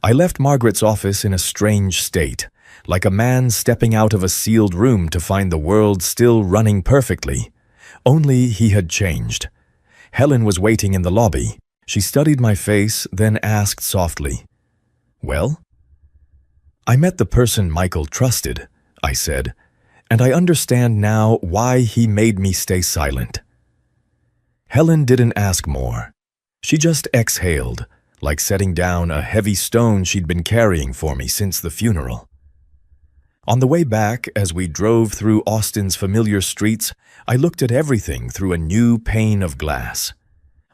I left Margaret's office in a strange state, like a man stepping out of a sealed room to find the world still running perfectly. Only he had changed. Helen was waiting in the lobby. She studied my face, then asked softly, "Well?" "I met the person Michael trusted," I said, "and I understand now why he made me stay silent." Helen didn't ask more. She just exhaled, like setting down a heavy stone she'd been carrying for me since the funeral. On the way back, as we drove through Austin's familiar streets, I looked at everything through a new pane of glass.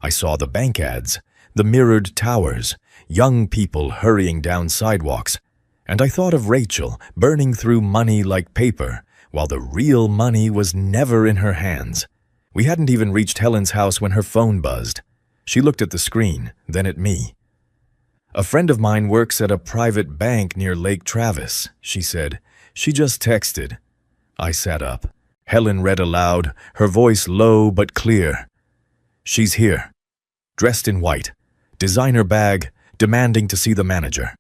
I saw the bank ads, the mirrored towers, young people hurrying down sidewalks, and I thought of Rachel burning through money like paper, while the real money was never in her hands. We hadn't even reached Helen's house when her phone buzzed. She looked at the screen, then at me. "A friend of mine works at a private bank near Lake Travis," she said. "She just texted." I sat up. Helen read aloud, her voice low but clear. "She's here. Dressed in white. Designer bag, demanding to see the manager."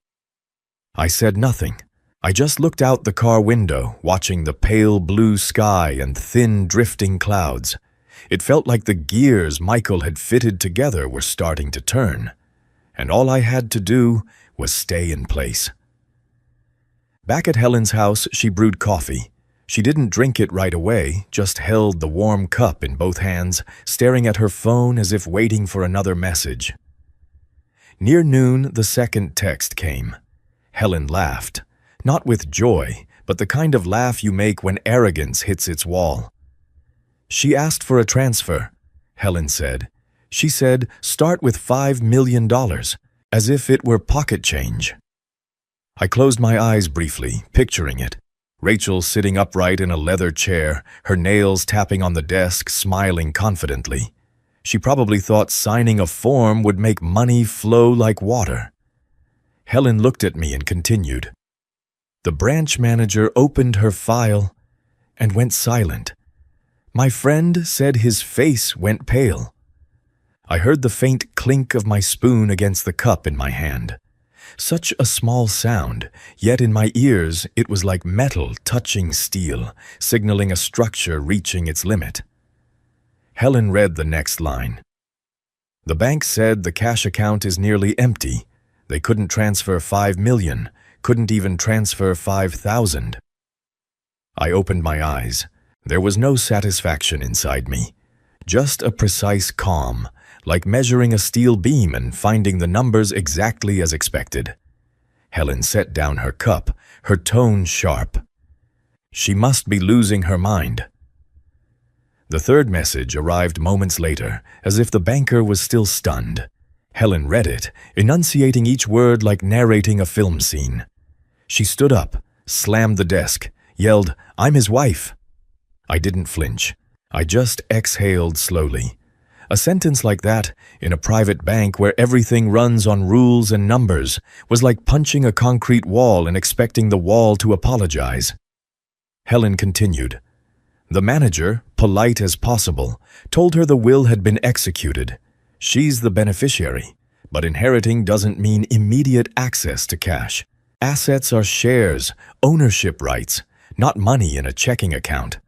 I said nothing. I just looked out the car window, watching the pale blue sky and thin drifting clouds. It felt like the gears Michael had fitted together were starting to turn, and all I had to do was stay in place. Back at Helen's house, she brewed coffee. She didn't drink it right away, just held the warm cup in both hands, staring at her phone as if waiting for another message. Near noon, the second text came. Helen laughed, not with joy, but the kind of laugh you make when arrogance hits its wall. She asked for a transfer, Helen said. She said, start with $5 million, as if it were pocket change. I closed my eyes briefly, picturing it. Rachel sitting upright in a leather chair, her nails tapping on the desk, smiling confidently. She probably thought signing a form would make money flow like water. Helen looked at me and continued. The branch manager opened her file and went silent. My friend said his face went pale. I heard the faint clink of my spoon against the cup in my hand. Such a small sound, yet in my ears it was like metal touching steel, signaling a structure reaching its limit. Helen read the next line. The bank said the cash account is nearly empty. They couldn't transfer $5 million, couldn't even transfer $5,000. I opened my eyes. There was no satisfaction inside me, just a precise calm, like measuring a steel beam and finding the numbers exactly as expected. Helen set down her cup, her tone sharp. She must be losing her mind. The third message arrived moments later, as if the banker was still stunned. Helen read it, enunciating each word like narrating a film scene. She stood up, slammed the desk, yelled, "I'm his wife." I didn't flinch. I just exhaled slowly. A sentence like that, in a private bank where everything runs on rules and numbers, was like punching a concrete wall and expecting the wall to apologize. Helen continued. The manager, polite as possible, told her the will had been executed. She's the beneficiary, but inheriting doesn't mean immediate access to cash. Assets are shares, ownership rights, not money in a checking account.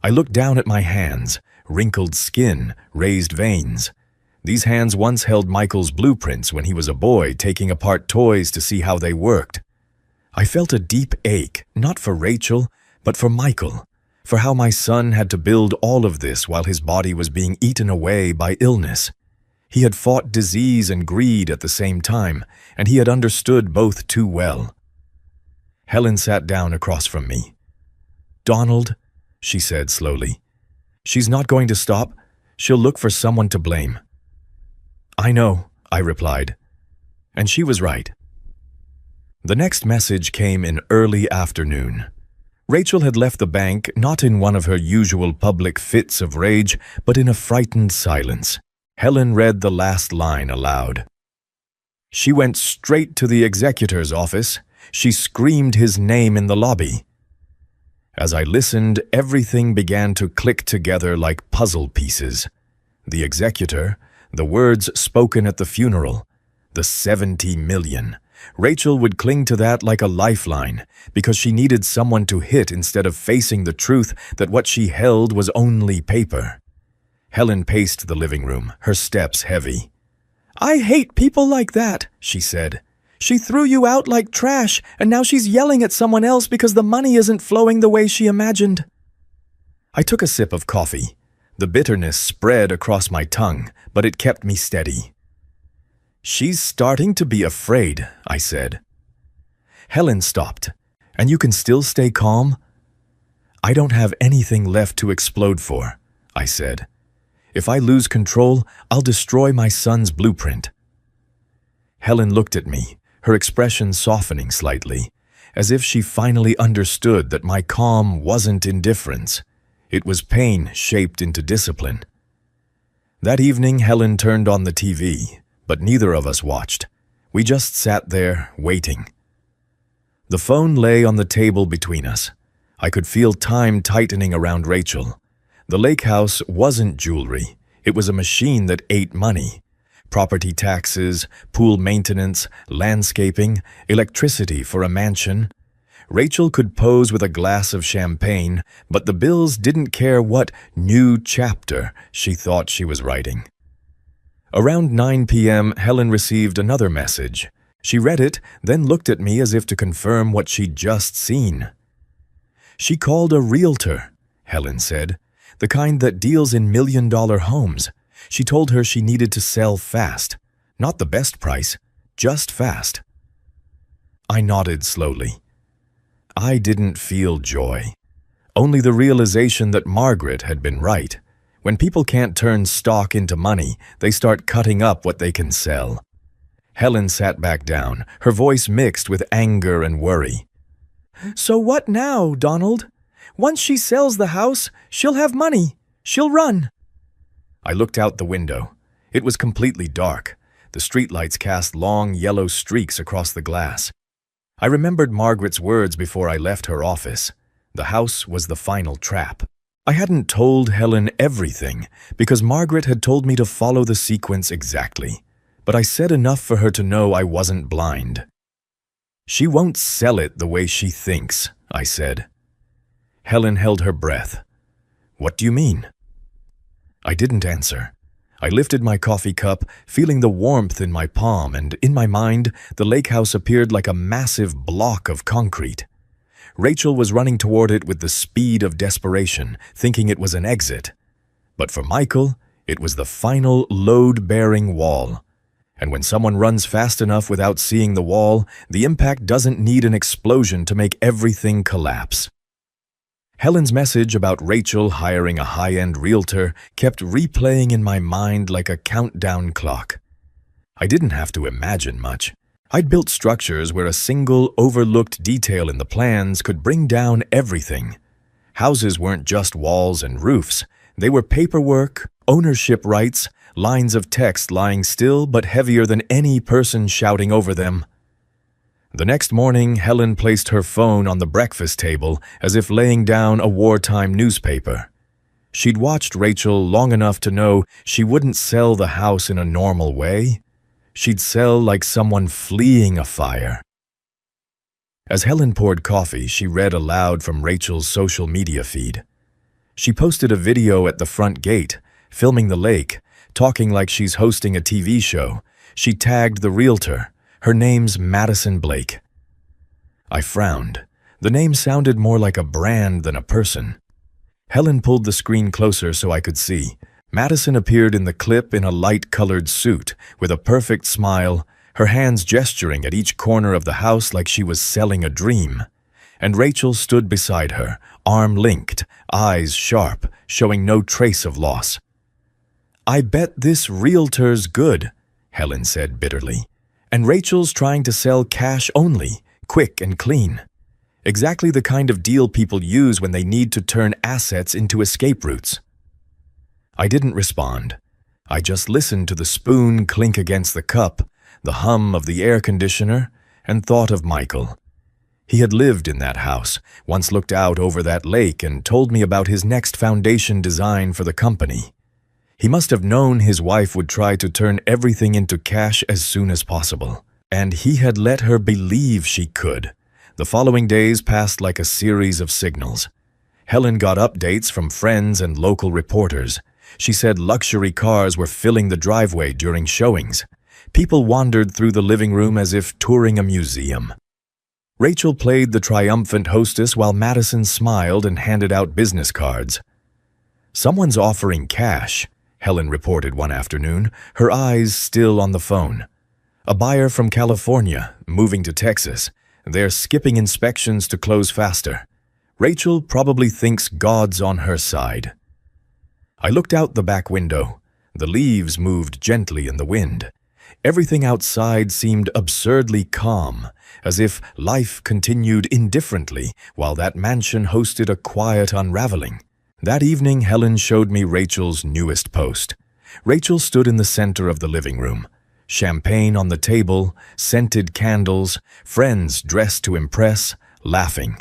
I looked down at my hands, wrinkled skin, raised veins. These hands once held Michael's blueprints when he was a boy taking apart toys to see how they worked. I felt a deep ache, not for Rachel, but for Michael, for how my son had to build all of this while his body was being eaten away by illness. He had fought disease and greed at the same time, and he had understood both too well. Helen sat down across from me. "Donald," she said slowly, "she's not going to stop. She'll look for someone to blame." "I know," I replied. And she was right. The next message came in early afternoon. Rachel had left the bank not in one of her usual public fits of rage, but in a frightened silence. Helen read the last line aloud. She went straight to the executor's office. She screamed his name in the lobby. As I listened, everything began to click together like puzzle pieces. The executor, the words spoken at the funeral, the 70 million. Rachel would cling to that like a lifeline because she needed someone to hit instead of facing the truth that what she held was only paper. Helen paced the living room, her steps heavy. "I hate people like that," she said. "She threw you out like trash, and now she's yelling at someone else because the money isn't flowing the way she imagined." I took a sip of coffee. The bitterness spread across my tongue, but it kept me steady. "She's starting to be afraid," I said. Helen stopped. "And you can still stay calm?" "I don't have anything left to explode for," I said. "If I lose control, I'll destroy my son's blueprint." Helen looked at me, her expression softening slightly, as if she finally understood that my calm wasn't indifference. It was pain shaped into discipline. That evening, Helen turned on the TV, but neither of us watched. We just sat there, waiting. The phone lay on the table between us. I could feel time tightening around Rachel. The lake house wasn't jewelry. It was a machine that ate money. Property taxes, pool maintenance, landscaping, electricity for a mansion. Rachel could pose with a glass of champagne, but the bills didn't care what new chapter she thought she was writing. Around 9 p.m., Helen received another message. She read it, then looked at me as if to confirm what she'd just seen. "She called a realtor," Helen said, "the kind that deals in million-dollar homes. She told her she needed to sell fast. Not the best price, just fast. I nodded slowly. I didn't feel joy. Only the realization that Margaret had been right. When people can't turn stock into money, they start cutting up what they can sell. Helen sat back down, her voice mixed with anger and worry. "So what now, Donald? Once she sells the house, she'll have money. She'll run." I looked out the window. It was completely dark. The streetlights cast long yellow streaks across the glass. I remembered Margaret's words before I left her office. The house was the final trap. I hadn't told Helen everything because Margaret had told me to follow the sequence exactly, but I said enough for her to know I wasn't blind. "She won't sell it the way she thinks," I said. Helen held her breath. "What do you mean?" I didn't answer. I lifted my coffee cup, feeling the warmth in my palm, and in my mind, the lake house appeared like a massive block of concrete. Rachel was running toward it with the speed of desperation, thinking it was an exit. But for Michael, it was the final load-bearing wall. And when someone runs fast enough without seeing the wall, the impact doesn't need an explosion to make everything collapse. Helen's message about Rachel hiring a high-end realtor kept replaying in my mind like a countdown clock. I didn't have to imagine much. I'd built structures where a single overlooked detail in the plans could bring down everything. Houses weren't just walls and roofs. They were paperwork, ownership rights, lines of text lying still but heavier than any person shouting over them. The next morning, Helen placed her phone on the breakfast table as if laying down a wartime newspaper. She'd watched Rachel long enough to know she wouldn't sell the house in a normal way. She'd sell like someone fleeing a fire. As Helen poured coffee, she read aloud from Rachel's social media feed. She posted a video at the front gate, filming the lake, talking like she's hosting a TV show. She tagged the realtor. Her name's Madison Blake. I frowned. The name sounded more like a brand than a person. Helen pulled the screen closer so I could see. Madison appeared in the clip in a light-colored suit, with a perfect smile, her hands gesturing at each corner of the house like she was selling a dream. And Rachel stood beside her, arm linked, eyes sharp, showing no trace of loss. "I bet this realtor's good," Helen said bitterly. "And Rachel's trying to sell cash only, quick and clean. Exactly the kind of deal people use when they need to turn assets into escape routes." I didn't respond. I just listened to the spoon clink against the cup, the hum of the air conditioner, and thought of Michael. He had lived in that house, once looked out over that lake and told me about his next foundation design for the company. He must have known his wife would try to turn everything into cash as soon as possible. And he had let her believe she could. The following days passed like a series of signals. Helen got updates from friends and local reporters. She said luxury cars were filling the driveway during showings. People wandered through the living room as if touring a museum. Rachel played the triumphant hostess while Madison smiled and handed out business cards. "Someone's offering cash," Helen reported one afternoon, her eyes still on the phone. "A buyer from California, moving to Texas. They're skipping inspections to close faster. Rachel probably thinks God's on her side." I looked out the back window. The leaves moved gently in the wind. Everything outside seemed absurdly calm, as if life continued indifferently while that mansion hosted a quiet unraveling. That evening, Helen showed me Rachel's newest post. Rachel stood in the center of the living room. Champagne on the table, scented candles, friends dressed to impress, laughing.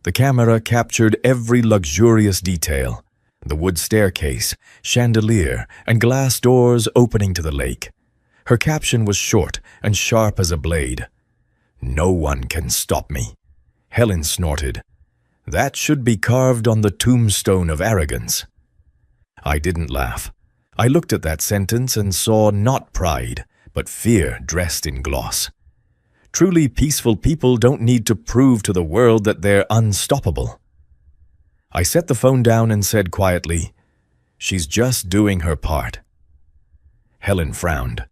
The camera captured every luxurious detail. The wood staircase, chandelier, and glass doors opening to the lake. Her caption was short and sharp as a blade. "No one can stop me." Helen snorted. "That should be carved on the tombstone of arrogance." I didn't laugh. I looked at that sentence and saw not pride, but fear dressed in gloss. Truly peaceful people don't need to prove to the world that they're unstoppable. I set the phone down and said quietly, "She's just doing her part." Helen frowned.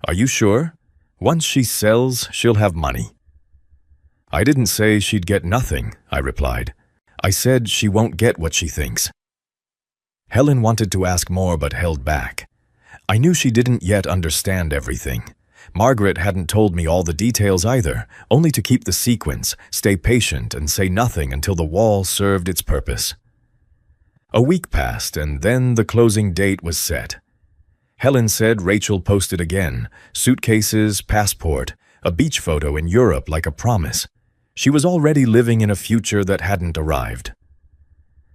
Are you sure? Once she sells, she'll have money. I didn't say she'd get nothing, I replied. I said she won't get what she thinks. Helen wanted to ask more but held back. I knew she didn't yet understand everything. Margaret hadn't told me all the details either, only to keep the sequence, stay patient, and say nothing until the wall served its purpose. A week passed, and then the closing date was set. Helen said Rachel posted again, suitcases, passport, a beach photo in Europe like a promise. She was already living in a future that hadn't arrived.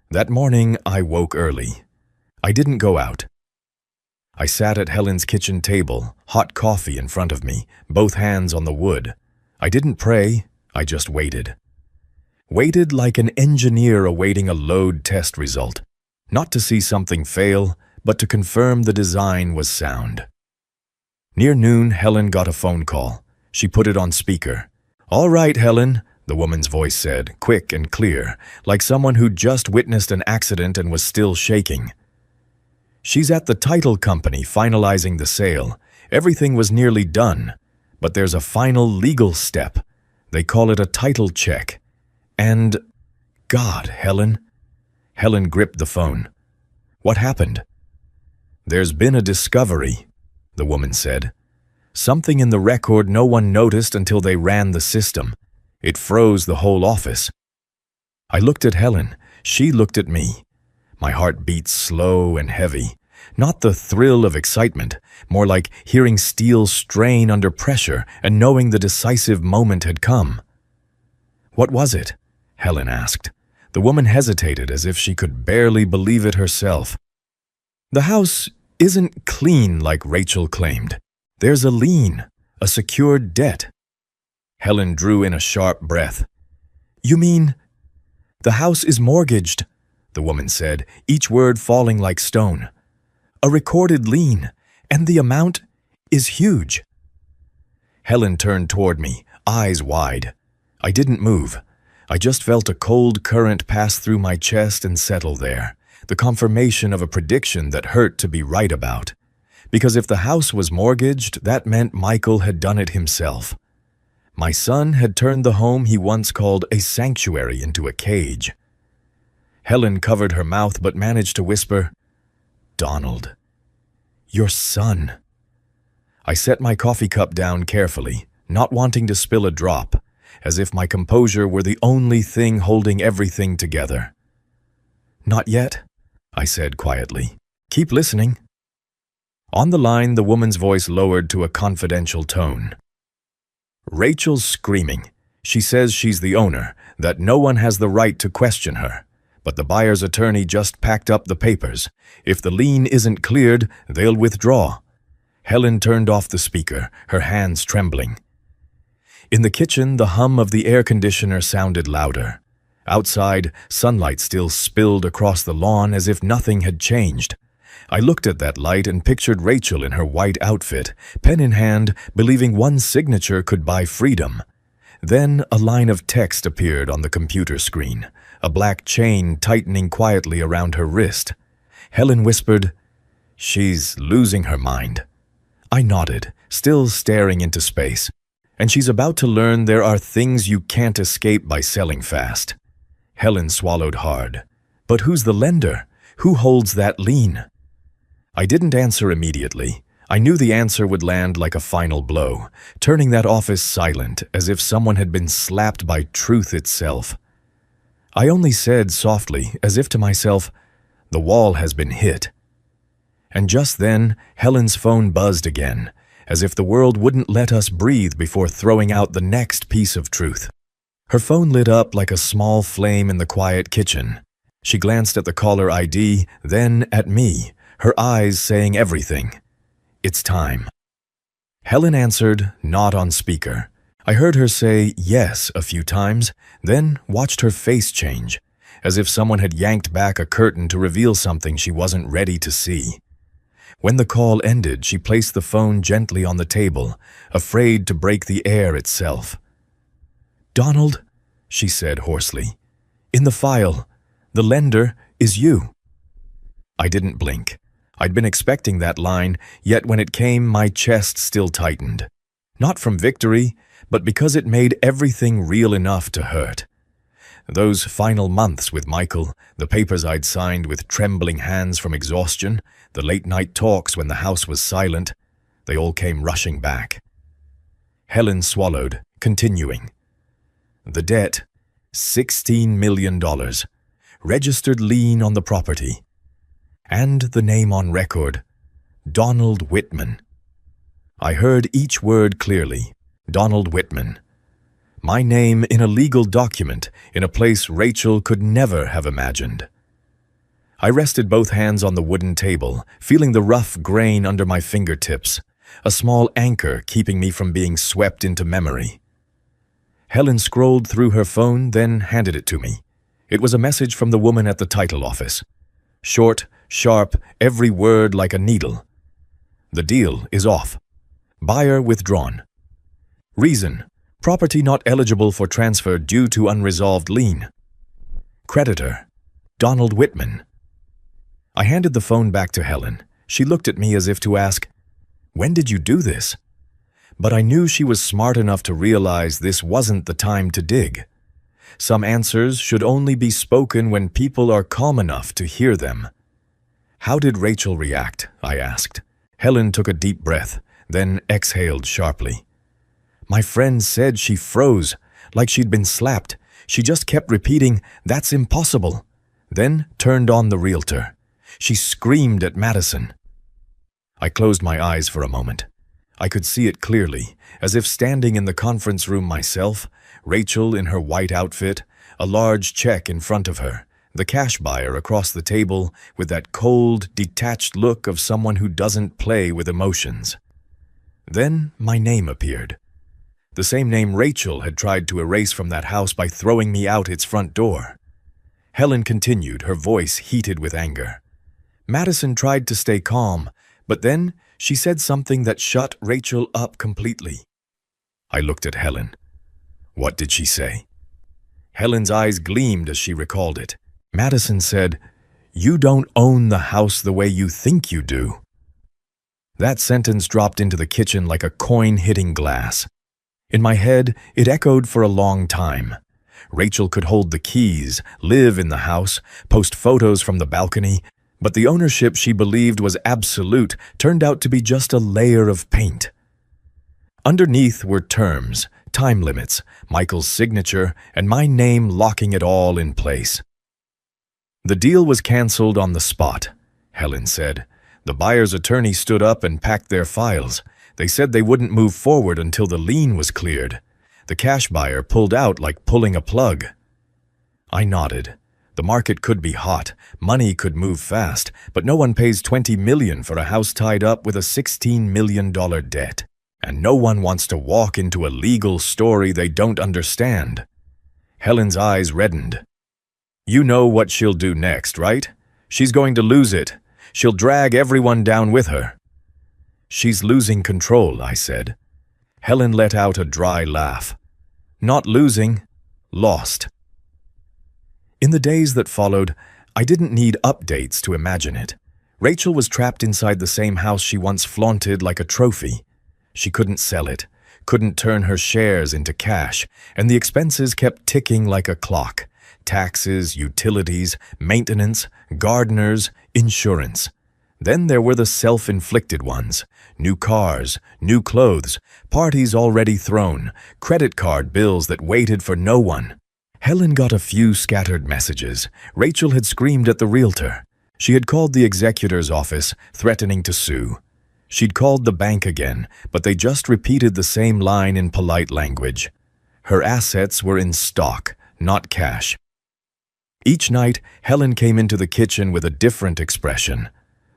That morning, I woke early. I didn't go out. I sat at Helen's kitchen table, hot coffee in front of me, both hands on the wood. I didn't pray, I just waited. Waited like an engineer awaiting a load test result. Not to see something fail, but to confirm the design was sound. Near noon, Helen got a phone call. She put it on speaker. "All right, Helen," the woman's voice said, quick and clear, like someone who'd just witnessed an accident and was still shaking. "She's at the title company finalizing the sale. Everything was nearly done, but there's a final legal step. They call it a title check. And, God, Helen." Helen gripped the phone. "What happened?" "There's been a discovery," the woman said. "Something in the record no one noticed until they ran the system. It froze the whole office." I looked at Helen. She looked at me. My heart beat slow and heavy. Not the thrill of excitement, more like hearing steel strain under pressure and knowing the decisive moment had come. "What was it?" Helen asked. The woman hesitated as if she could barely believe it herself. "The house isn't clean like Rachel claimed. There's a lien, a secured debt." Helen drew in a sharp breath. "You mean—" "The house is mortgaged," the woman said, each word falling like stone. "A recorded lien, and the amount is huge." Helen turned toward me, eyes wide. I didn't move. I just felt a cold current pass through my chest and settle there, the confirmation of a prediction that hurt to be right about. Because if the house was mortgaged, that meant Michael had done it himself. My son had turned the home he once called a sanctuary into a cage. Helen covered her mouth but managed to whisper, "Donald, your son." I set my coffee cup down carefully, not wanting to spill a drop, as if my composure were the only thing holding everything together. "Not yet," I said quietly. "Keep listening." On the line, the woman's voice lowered to a confidential tone. "Rachel's screaming. She says she's the owner, that no one has the right to question her. But the buyer's attorney just packed up the papers. If the lien isn't cleared, they'll withdraw." Helen turned off the speaker, her hands trembling. In the kitchen, the hum of the air conditioner sounded louder. Outside, sunlight still spilled across the lawn as if nothing had changed. I looked at that light and pictured Rachel in her white outfit, pen in hand, believing one signature could buy freedom. Then a line of text appeared on the computer screen, a black chain tightening quietly around her wrist. Helen whispered, "She's losing her mind." I nodded, still staring into space. "And she's about to learn there are things you can't escape by selling fast." Helen swallowed hard. "But who's the lender? Who holds that lien?" I didn't answer immediately. I knew the answer would land like a final blow, turning that office silent as if someone had been slapped by truth itself. I only said softly, as if to myself, "The wall has been hit." And just then, Helen's phone buzzed again, as if the world wouldn't let us breathe before throwing out the next piece of truth. Her phone lit up like a small flame in the quiet kitchen. She glanced at the caller ID, then at me, her eyes saying everything. "It's time." Helen answered, not on speaker. I heard her say yes a few times, then watched her face change, as if someone had yanked back a curtain to reveal something she wasn't ready to see. When the call ended, she placed the phone gently on the table, afraid to break the air itself. "Donald," she said hoarsely, "in the file, the lender is you." I didn't blink. I'd been expecting that line, yet when it came, my chest still tightened. Not from victory, but because it made everything real enough to hurt. Those final months with Michael, the papers I'd signed with trembling hands from exhaustion, the late-night talks when the house was silent, they all came rushing back. Helen swallowed, continuing. The debt, $16 million, registered lien on the property, and the name on record, Donald Whitman. I heard each word clearly, Donald Whitman. My name in a legal document in a place Rachel could never have imagined. I rested both hands on the wooden table, feeling the rough grain under my fingertips, a small anchor keeping me from being swept into memory. Helen scrolled through her phone, then handed it to me. It was a message from the woman at the title office. Short, sharp, every word like a needle. The deal is off. Buyer withdrawn. Reason: property not eligible for transfer due to unresolved lien. Creditor: Donald Whitman. I handed the phone back to Helen. She looked at me as if to ask, "When did you do this?" But I knew she was smart enough to realize this wasn't the time to dig. Some answers should only be spoken when people are calm enough to hear them. "How did Rachel react?" I asked. Helen took a deep breath, then exhaled sharply. My friend said she froze, like she'd been slapped. She just kept repeating, "That's impossible." Then turned on the realtor. She screamed at Madison. I closed my eyes for a moment. I could see it clearly, as if standing in the conference room myself, Rachel in her white outfit, a large check in front of her, the cash buyer across the table with that cold, detached look of someone who doesn't play with emotions. Then my name appeared. The same name Rachel had tried to erase from that house by throwing me out its front door. Helen continued, her voice heated with anger. Madison tried to stay calm, but then she said something that shut Rachel up completely. I looked at Helen. What did she say? Helen's eyes gleamed as she recalled it. Madison said, "You don't own the house the way you think you do." That sentence dropped into the kitchen like a coin hitting glass. In my head, it echoed for a long time. Rachel could hold the keys, live in the house, post photos from the balcony, but the ownership she believed was absolute turned out to be just a layer of paint. Underneath were terms, time limits, Michael's signature, and my name locking it all in place. The deal was canceled on the spot, Helen said. The buyer's attorney stood up and packed their files. They said they wouldn't move forward until the lien was cleared. The cash buyer pulled out like pulling a plug. I nodded. The market could be hot, money could move fast, but no one pays $20 million for a house tied up with a $16 million debt. And no one wants to walk into a legal story they don't understand. Helen's eyes reddened. You know what she'll do next, right? She's going to lose it. She'll drag everyone down with her. She's losing control, I said. Helen let out a dry laugh. Not losing, lost. In the days that followed, I didn't need updates to imagine it. Rachel was trapped inside the same house she once flaunted like a trophy. She couldn't sell it, couldn't turn her shares into cash, and the expenses kept ticking like a clock. Taxes, utilities, maintenance, gardeners, insurance. Then there were the self-inflicted ones. New cars, new clothes, parties already thrown, credit card bills that waited for no one. Helen got a few scattered messages. Rachel had screamed at the realtor. She had called the executor's office, threatening to sue. She'd called the bank again, but they just repeated the same line in polite language. Her assets were in stock, not cash. Each night, Helen came into the kitchen with a different expression.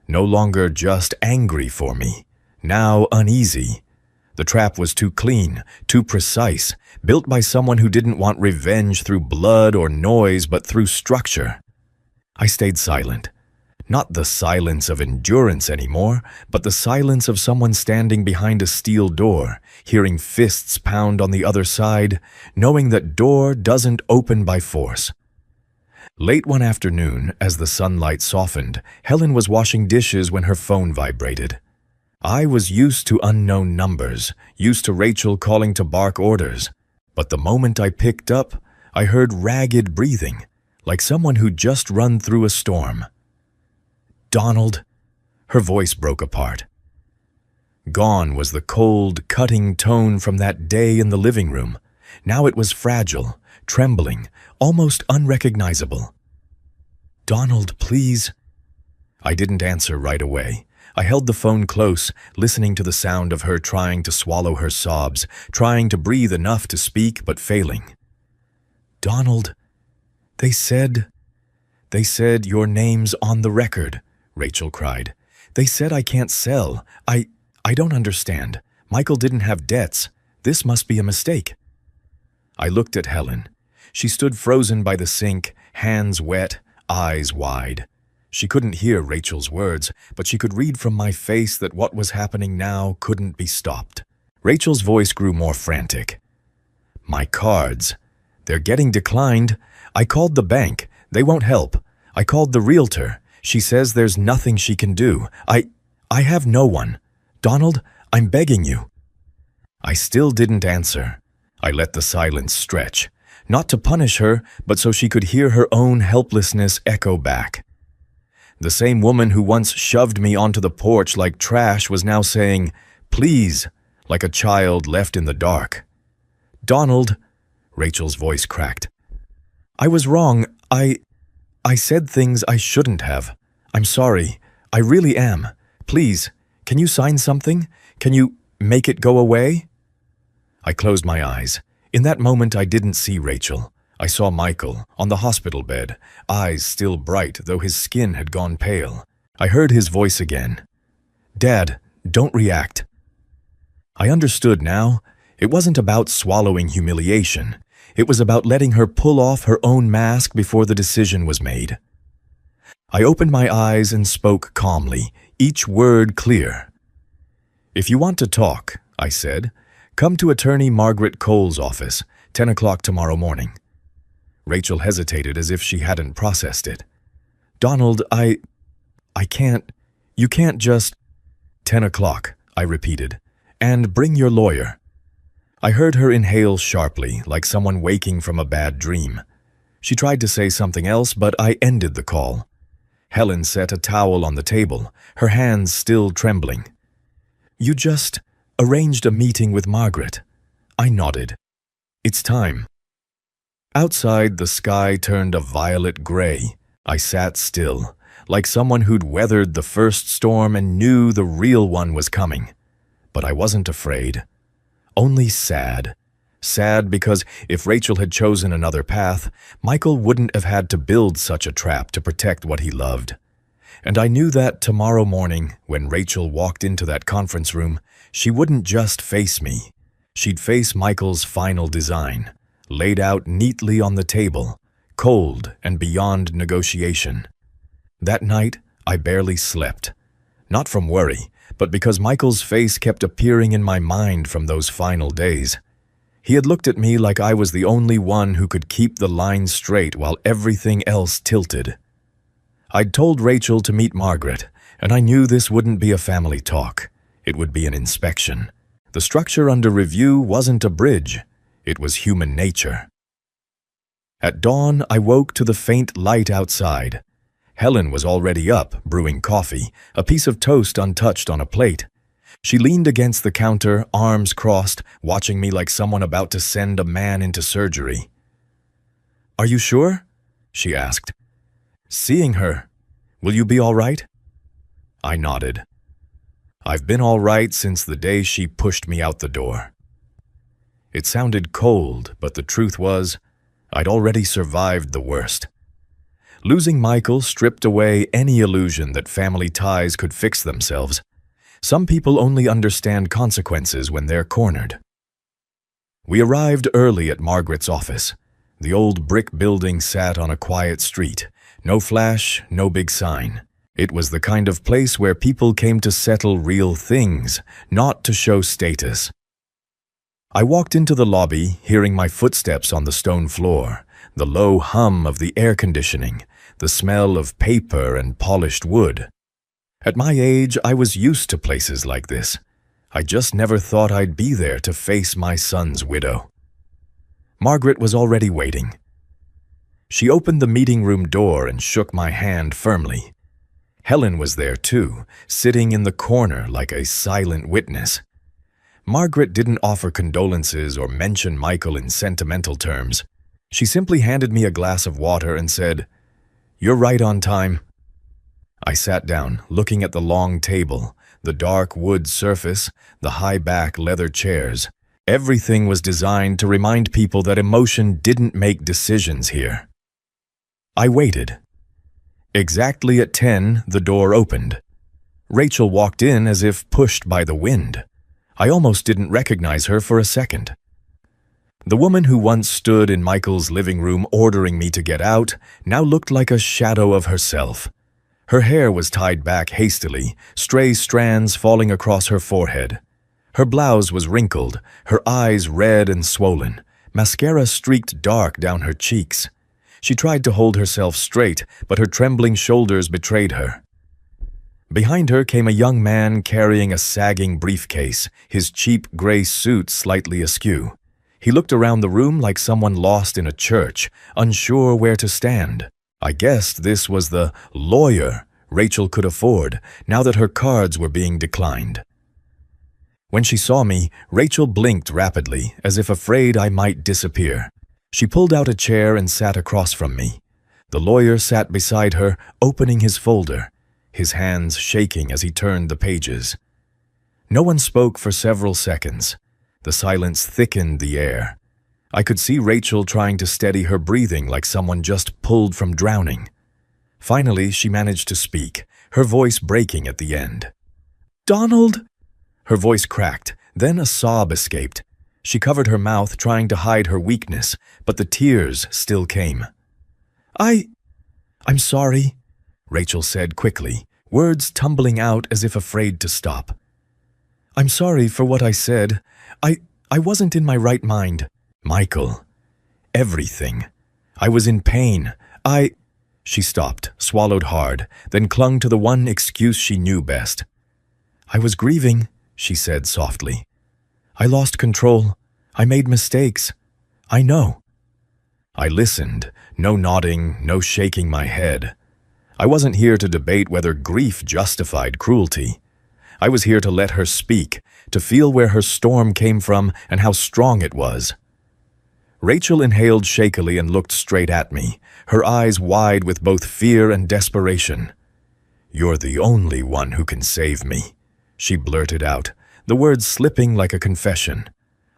No longer just angry for me, now uneasy. The trap was too clean, too precise, built by someone who didn't want revenge through blood or noise, but through structure. I stayed silent. Not the silence of endurance anymore, but the silence of someone standing behind a steel door, hearing fists pound on the other side, knowing that door doesn't open by force. Late one afternoon, as the sunlight softened, Helen was washing dishes when her phone vibrated. I was used to unknown numbers, used to Rachel calling to bark orders. But the moment I picked up, I heard ragged breathing, like someone who'd just run through a storm. "Donald," her voice broke apart. Gone was the cold, cutting tone from that day in the living room. Now it was fragile, trembling, almost unrecognizable. "Donald, please." I didn't answer right away. I held the phone close, listening to the sound of her trying to swallow her sobs, trying to breathe enough to speak, but failing. "Donald, they said your name's on the record," Rachel cried. "They said I can't sell. I don't understand. Michael didn't have debts. This must be a mistake." I looked at Helen. She stood frozen by the sink, hands wet, eyes wide. She couldn't hear Rachel's words, but she could read from my face that what was happening now couldn't be stopped. Rachel's voice grew more frantic. "My cards. They're getting declined. I called the bank. They won't help. I called the realtor. She says there's nothing she can do. I have no one. Donald, I'm begging you." I still didn't answer. I let the silence stretch, not to punish her, but so she could hear her own helplessness echo back. The same woman who once shoved me onto the porch like trash was now saying, "Please," like a child left in the dark. "Donald," Rachel's voice cracked. "I was wrong. I said things I shouldn't have. I'm sorry. I really am. Please, can you sign something? Can you make it go away?" I closed my eyes. In that moment, I didn't see Rachel. I saw Michael, on the hospital bed, eyes still bright, though his skin had gone pale. I heard his voice again. "Dad, don't react." I understood now. It wasn't about swallowing humiliation. It was about letting her pull off her own mask before the decision was made. I opened my eyes and spoke calmly, each word clear. "If you want to talk," I said, "come to Attorney Margaret Cole's office, 10 o'clock tomorrow morning." Rachel hesitated as if she hadn't processed it. "Donald, I can't. You can't just—" "10 o'clock," I repeated. "And bring your lawyer." I heard her inhale sharply, like someone waking from a bad dream. She tried to say something else, but I ended the call. Helen set a towel on the table, her hands still trembling. "You just arranged a meeting with Margaret." I nodded. "It's time." Outside, the sky turned a violet gray. I sat still, like someone who'd weathered the first storm and knew the real one was coming. But I wasn't afraid. Only sad. Sad because if Rachel had chosen another path, Michael wouldn't have had to build such a trap to protect what he loved. And I knew that tomorrow morning, when Rachel walked into that conference room, she wouldn't just face me. She'd face Michael's final design, laid out neatly on the table, cold and beyond negotiation. That night, I barely slept. Not from worry, but because Michael's face kept appearing in my mind from those final days. He had looked at me like I was the only one who could keep the line straight while everything else tilted. I'd told Rachel to meet Margaret, and I knew this wouldn't be a family talk. It would be an inspection. The structure under review wasn't a bridge. It was human nature. At dawn, I woke to the faint light outside. Helen was already up, brewing coffee, a piece of toast untouched on a plate. She leaned against the counter, arms crossed, watching me like someone about to send a man into surgery. "Are you sure?" she asked. "Seeing her. Will you be all right?" I nodded. I've been all right since the day she pushed me out the door. It sounded cold, but the truth was, I'd already survived the worst. Losing Michael stripped away any illusion that family ties could fix themselves. Some people only understand consequences when they're cornered. We arrived early at Margaret's office. The old brick building sat on a quiet street. No flash, no big sign. It was the kind of place where people came to settle real things, not to show status. I walked into the lobby, hearing my footsteps on the stone floor. the low hum of the air conditioning, the smell of paper and polished wood. At my age, I was used to places like this. I just never thought I'd be there to face my son's widow. Margaret was already waiting. She opened the meeting room door and shook my hand firmly. Helen was there too, sitting in the corner like a silent witness. Margaret didn't offer condolences or mention Michael in sentimental terms. She simply handed me a glass of water and said, "You're right on time." I sat down, looking at the long table, the dark wood surface, the high-back leather chairs. Everything was designed to remind people that emotion didn't make decisions here. I waited. Exactly at 10, the door opened. Rachel walked in as if pushed by the wind. I almost didn't recognize her for a second. The woman who once stood in Michael's living room ordering me to get out now looked like a shadow of herself. Her hair was tied back hastily, stray strands falling across her forehead. Her blouse was wrinkled, her eyes red and swollen. Mascara streaked dark down her cheeks. She tried to hold herself straight, but her trembling shoulders betrayed her. Behind her came a young man carrying a sagging briefcase, his cheap gray suit slightly askew. He looked around the room like someone lost in a church, unsure where to stand. I guessed this was the lawyer Rachel could afford, now that her cards were being declined. When she saw me, Rachel blinked rapidly, as if afraid I might disappear. She pulled out a chair and sat across from me. The lawyer sat beside her, opening his folder, his hands shaking as he turned the pages. No one spoke for several seconds. The silence thickened the air. I could see Rachel trying to steady her breathing like someone just pulled from drowning. Finally, she managed to speak, her voice breaking at the end. "Donald!" Her voice cracked, then a sob escaped. She covered her mouth, trying to hide her weakness, but the tears still came. I'm sorry," Rachel said quickly, words tumbling out as if afraid to stop. "I'm sorry for what I said. I wasn't in my right mind." "Michael, everything. I was in pain. She stopped, swallowed hard, then clung to the one excuse she knew best. "I was grieving," she said softly. "I lost control. I made mistakes. I know." I listened, no nodding, no shaking my head. I wasn't here to debate whether grief justified cruelty. I was here to let her speak, to feel where her storm came from and how strong it was. Rachel inhaled shakily and looked straight at me, her eyes wide with both fear and desperation. "You're the only one who can save me," she blurted out, the words slipping like a confession.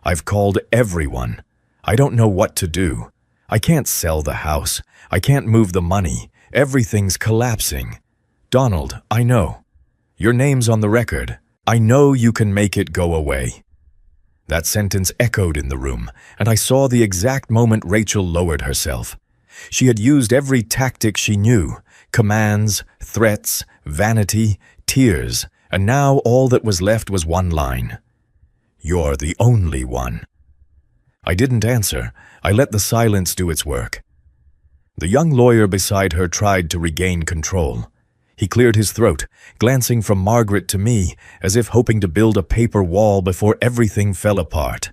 "I've called everyone. I don't know what to do. I can't sell the house. I can't move the money. Everything's collapsing. Donald, I know. Your name's on the record. I know you can make it go away." That sentence echoed in the room, and I saw the exact moment Rachel lowered herself. She had used every tactic she knew, commands, threats, vanity, tears, and now all that was left was one line. "You're the only one." I didn't answer. I let the silence do its work. The young lawyer beside her tried to regain control. He cleared his throat, glancing from Margaret to me, as if hoping to build a paper wall before everything fell apart.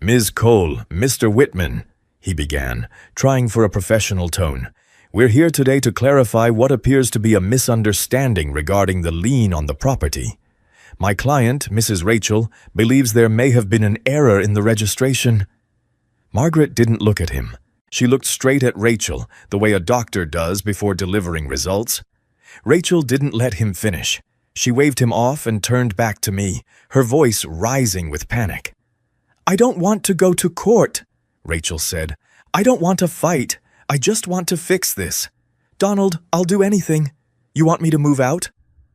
"Ms. Cole, Mr. Whitman," he began, trying for a professional tone. "We're here today to clarify what appears to be a misunderstanding regarding the lien on the property. My client, Mrs. Rachel, believes there may have been an error in the registration." Margaret didn't look at him. She looked straight at Rachel, the way a doctor does before delivering results. Rachel didn't let him finish. She waved him off and turned back to me, her voice rising with panic. "I don't want to go to court," Rachel said. "I don't want to fight. I just want to fix this. Donald, I'll do anything. You want me to move out?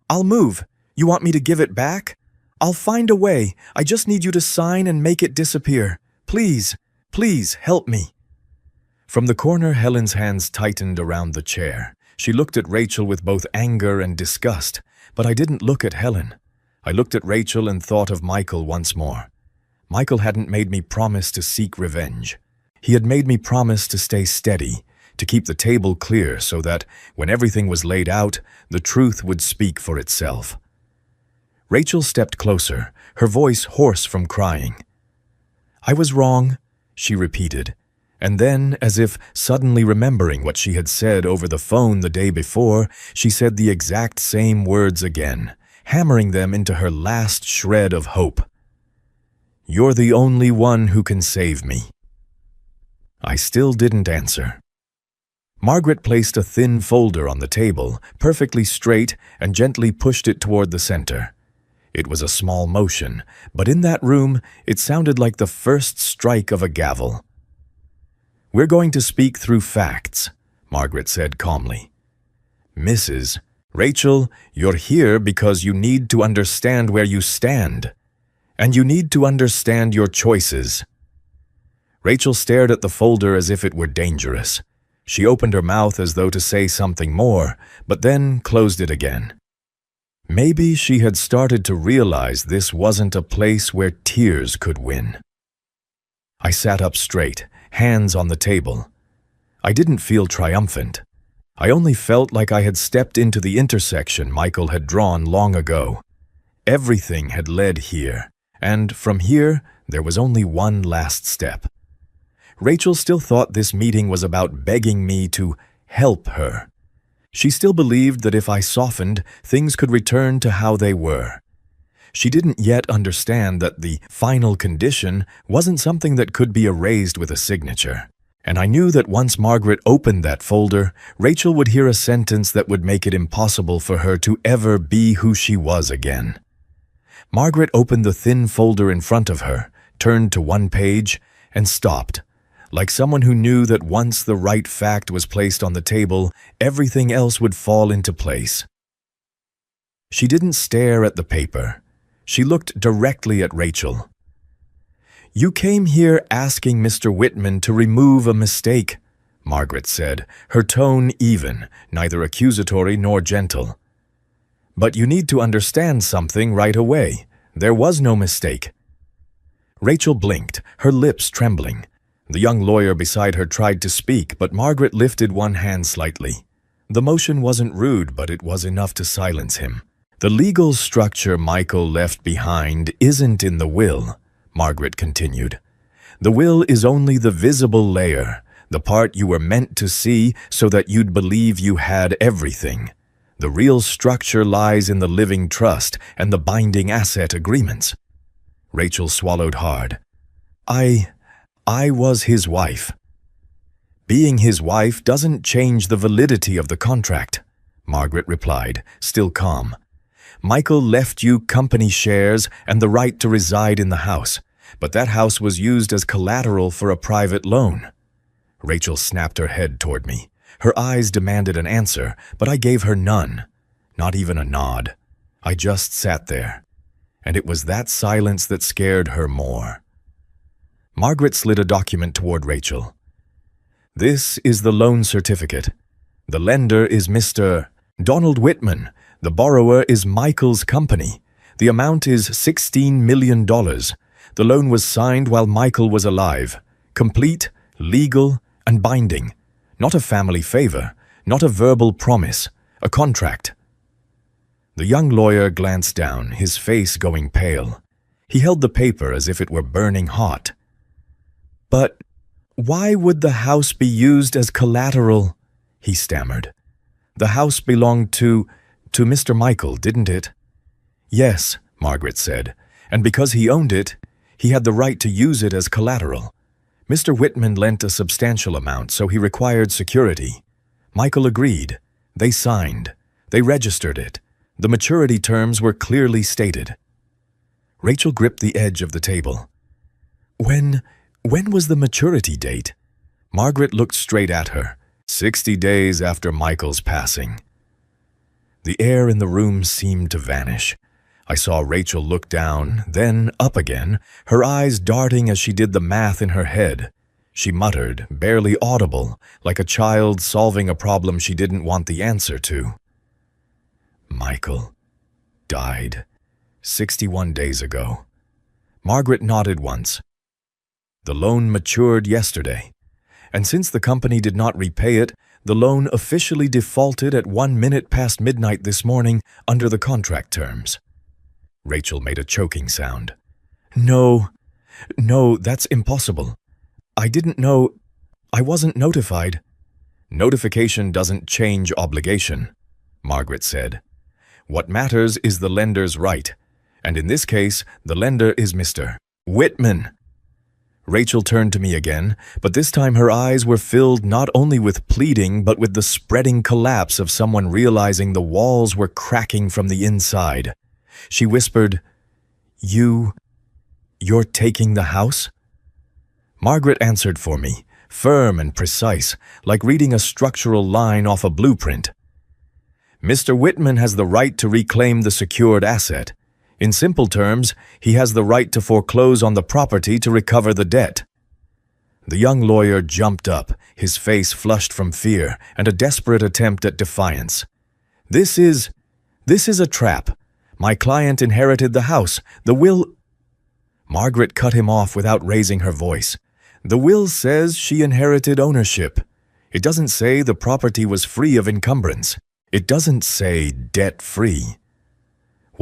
I'll move. You want me to give it back? I'll find a way. I just need you to sign and make it disappear. Please, please help me." From the corner, Helen's hands tightened around the chair. She looked at Rachel with both anger and disgust, but I didn't look at Helen. I looked at Rachel and thought of Michael once more. Michael hadn't made me promise to seek revenge. He had made me promise to stay steady, to keep the table clear so that, when everything was laid out, the truth would speak for itself. Rachel stepped closer, her voice hoarse from crying. "I was wrong," she repeated, and then, as if suddenly remembering what she had said over the phone the day before, she said the exact same words again, hammering them into her last shred of hope. "You're the only one who can save me." I still didn't answer. Margaret placed a thin folder on the table, perfectly straight, and gently pushed it toward the center. It was a small motion, but in that room it sounded like the first strike of a gavel. "We're going to speak through facts," Margaret said calmly. "Mrs. Rachel, you're here because you need to understand where you stand, and you need to understand your choices." Rachel stared at the folder as if it were dangerous. She opened her mouth as though to say something more, but then closed it again. Maybe she had started to realize this wasn't a place where tears could win. I sat up straight, hands on the table. I didn't feel triumphant. I only felt like I had stepped into the intersection Michael had drawn long ago. Everything had led here, and from here there was only one last step. Rachel still thought this meeting was about begging me to help her. She still believed that if I softened, things could return to how they were. She didn't yet understand that the final condition wasn't something that could be erased with a signature. And I knew that once Margaret opened that folder, Rachel would hear a sentence that would make it impossible for her to ever be who she was again. Margaret opened the thin folder in front of her, turned to one page, and stopped. Like someone who knew that once the right fact was placed on the table, everything else would fall into place. She didn't stare at the paper. She looked directly at Rachel. "You came here asking Mr. Whitman to remove a mistake," Margaret said, her tone even, neither accusatory nor gentle. "But you need to understand something right away. There was no mistake." Rachel blinked, her lips trembling. The young lawyer beside her tried to speak, but Margaret lifted one hand slightly. The motion wasn't rude, but it was enough to silence him. "The legal structure Michael left behind isn't in the will," Margaret continued. "The will is only the visible layer, the part you were meant to see so that you'd believe you had everything. The real structure lies in the living trust and the binding asset agreements." Rachel swallowed hard. I was his wife." "Being his wife doesn't change the validity of the contract," Margaret replied, still calm. "Michael left you company shares and the right to reside in the house, but that house was used as collateral for a private loan." Rachel snapped her head toward me. Her eyes demanded an answer, but I gave her none, not even a nod. I just sat there, and it was that silence that scared her more. Margaret slid a document toward Rachel. "This is the loan certificate. The lender is Mr. Donald Whitman. The borrower is Michael's company. The amount is $16 million. The loan was signed while Michael was alive. Complete, legal, and binding. Not a family favor, not a verbal promise, a contract." The young lawyer glanced down, his face going pale. He held the paper as if it were burning hot. "But why would the house be used as collateral?" he stammered. "The house belonged to Mr. Michael, didn't it?" "Yes," Margaret said, "and because he owned it, he had the right to use it as collateral. Mr. Whitman lent a substantial amount, so he required security. Michael agreed. They signed. They registered it. The maturity terms were clearly stated." Rachel gripped the edge of the table. When was the maturity date?" Margaret looked straight at her. 60 days after Michael's passing." The air in the room seemed to vanish. I saw Rachel look down, then up again, her eyes darting as she did the math in her head. She muttered, barely audible, like a child solving a problem she didn't want the answer to. "Michael died 61 days ago." Margaret nodded once. The loan matured yesterday. And since the company did not repay it, the loan officially defaulted at 1 minute past midnight this morning under the contract terms. Rachel made a choking sound. No, that's impossible. I didn't know. I wasn't notified. Notification doesn't change obligation, Margaret said. What matters is the lender's right, and in this case, the lender is Mr. Whitman. Rachel turned to me again, but this time her eyes were filled not only with pleading but with the spreading collapse of someone realizing the walls were cracking from the inside. She whispered, You're taking the house? Margaret answered for me, firm and precise, like reading a structural line off a blueprint. Mr. Whitman has the right to reclaim the secured asset. In simple terms, he has the right to foreclose on the property to recover the debt. The young lawyer jumped up, his face flushed from fear and a desperate attempt at defiance. This is a trap. My client inherited the house. The will... Margaret cut him off without raising her voice. The will says she inherited ownership. It doesn't say the property was free of encumbrance. It doesn't say debt-free.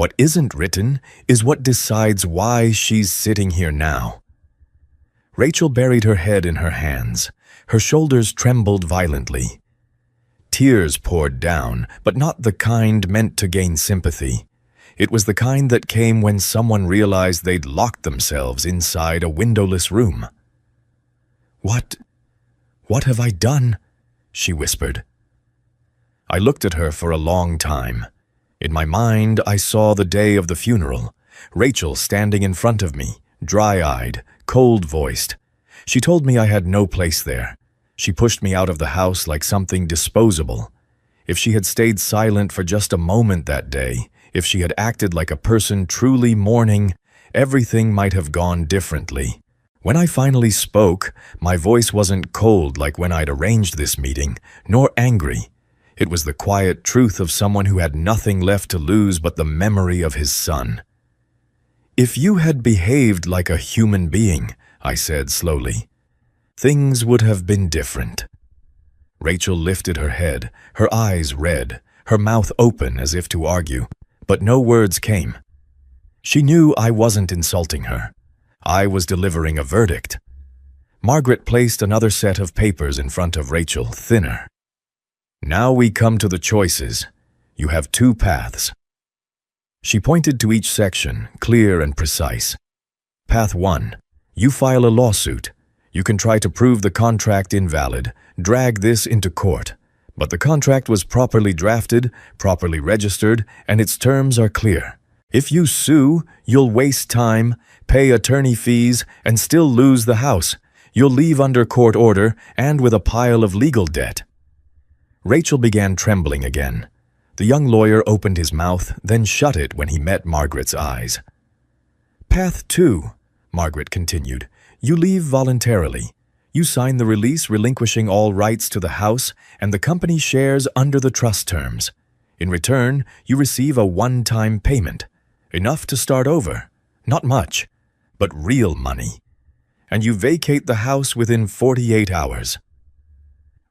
What isn't written is what decides why she's sitting here now. Rachel buried her head in her hands. Her shoulders trembled violently. Tears poured down, but not the kind meant to gain sympathy. It was the kind that came when someone realized they'd locked themselves inside a windowless room. What have I done? She whispered. I looked at her for a long time. In my mind, I saw the day of the funeral, Rachel standing in front of me, dry-eyed, cold-voiced. She told me I had no place there. She pushed me out of the house like something disposable. If she had stayed silent for just a moment that day, if she had acted like a person truly mourning, everything might have gone differently. When I finally spoke, my voice wasn't cold like when I'd arranged this meeting, nor angry. It was the quiet truth of someone who had nothing left to lose but the memory of his son. If you had behaved like a human being, I said slowly, things would have been different. Rachel lifted her head, her eyes red, her mouth open as if to argue, but no words came. She knew I wasn't insulting her. I was delivering a verdict. Margaret placed another set of papers in front of Rachel, thinner. Now we come to the choices. You have 2 paths. She pointed to each section, clear and precise. Path 1. You file a lawsuit. You can try to prove the contract invalid, drag this into court. But the contract was properly drafted, properly registered, and its terms are clear. If you sue, you'll waste time, pay attorney fees, and still lose the house. You'll leave under court order and with a pile of legal debt. Rachel began trembling again. The young lawyer opened his mouth, then shut it when he met Margaret's eyes. Path 2, Margaret continued. You leave voluntarily. You sign the release relinquishing all rights to the house and the company shares under the trust terms. In return, you receive a one-time payment. Enough to start over. Not much, but real money. And you vacate the house within 48 hours.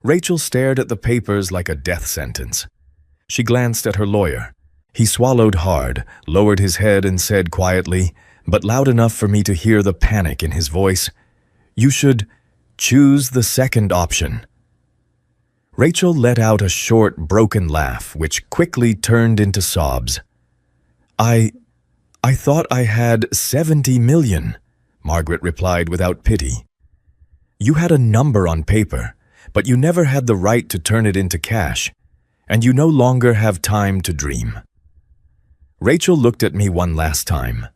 Rachel stared at the papers like a death sentence. She glanced at her lawyer. He swallowed hard, lowered his head and said quietly, but loud enough for me to hear the panic in his voice, You should choose the second option. Rachel let out a short, broken laugh, which quickly turned into sobs. I thought I had 70 million, Margaret replied without pity. You had a number on paper, but you never had the right to turn it into cash, and you no longer have time to dream. Rachel looked at me one last time.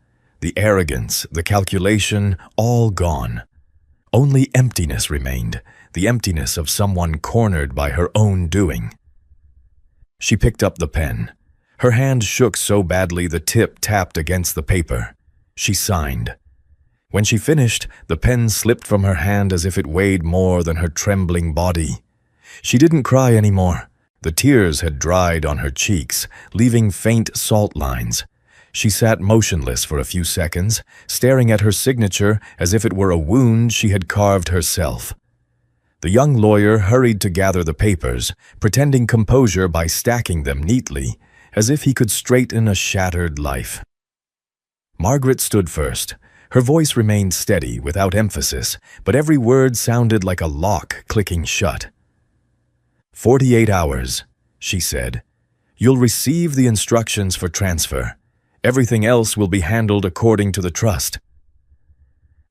The arrogance, the calculation, all gone. Only emptiness remained, the emptiness of someone cornered by her own doing. She picked up the pen. Her hand shook so badly the tip tapped against the paper. She signed. When she finished, the pen slipped from her hand as if it weighed more than her trembling body. She didn't cry anymore. The tears had dried on her cheeks, leaving faint salt lines. She sat motionless for a few seconds, staring at her signature as if it were a wound she had carved herself. The young lawyer hurried to gather the papers, pretending composure by stacking them neatly, as if he could straighten a shattered life. Margaret stood first. Her voice remained steady, without emphasis, but every word sounded like a lock clicking shut. 48 hours, she said. You'll receive the instructions for transfer. Everything else will be handled according to the trust.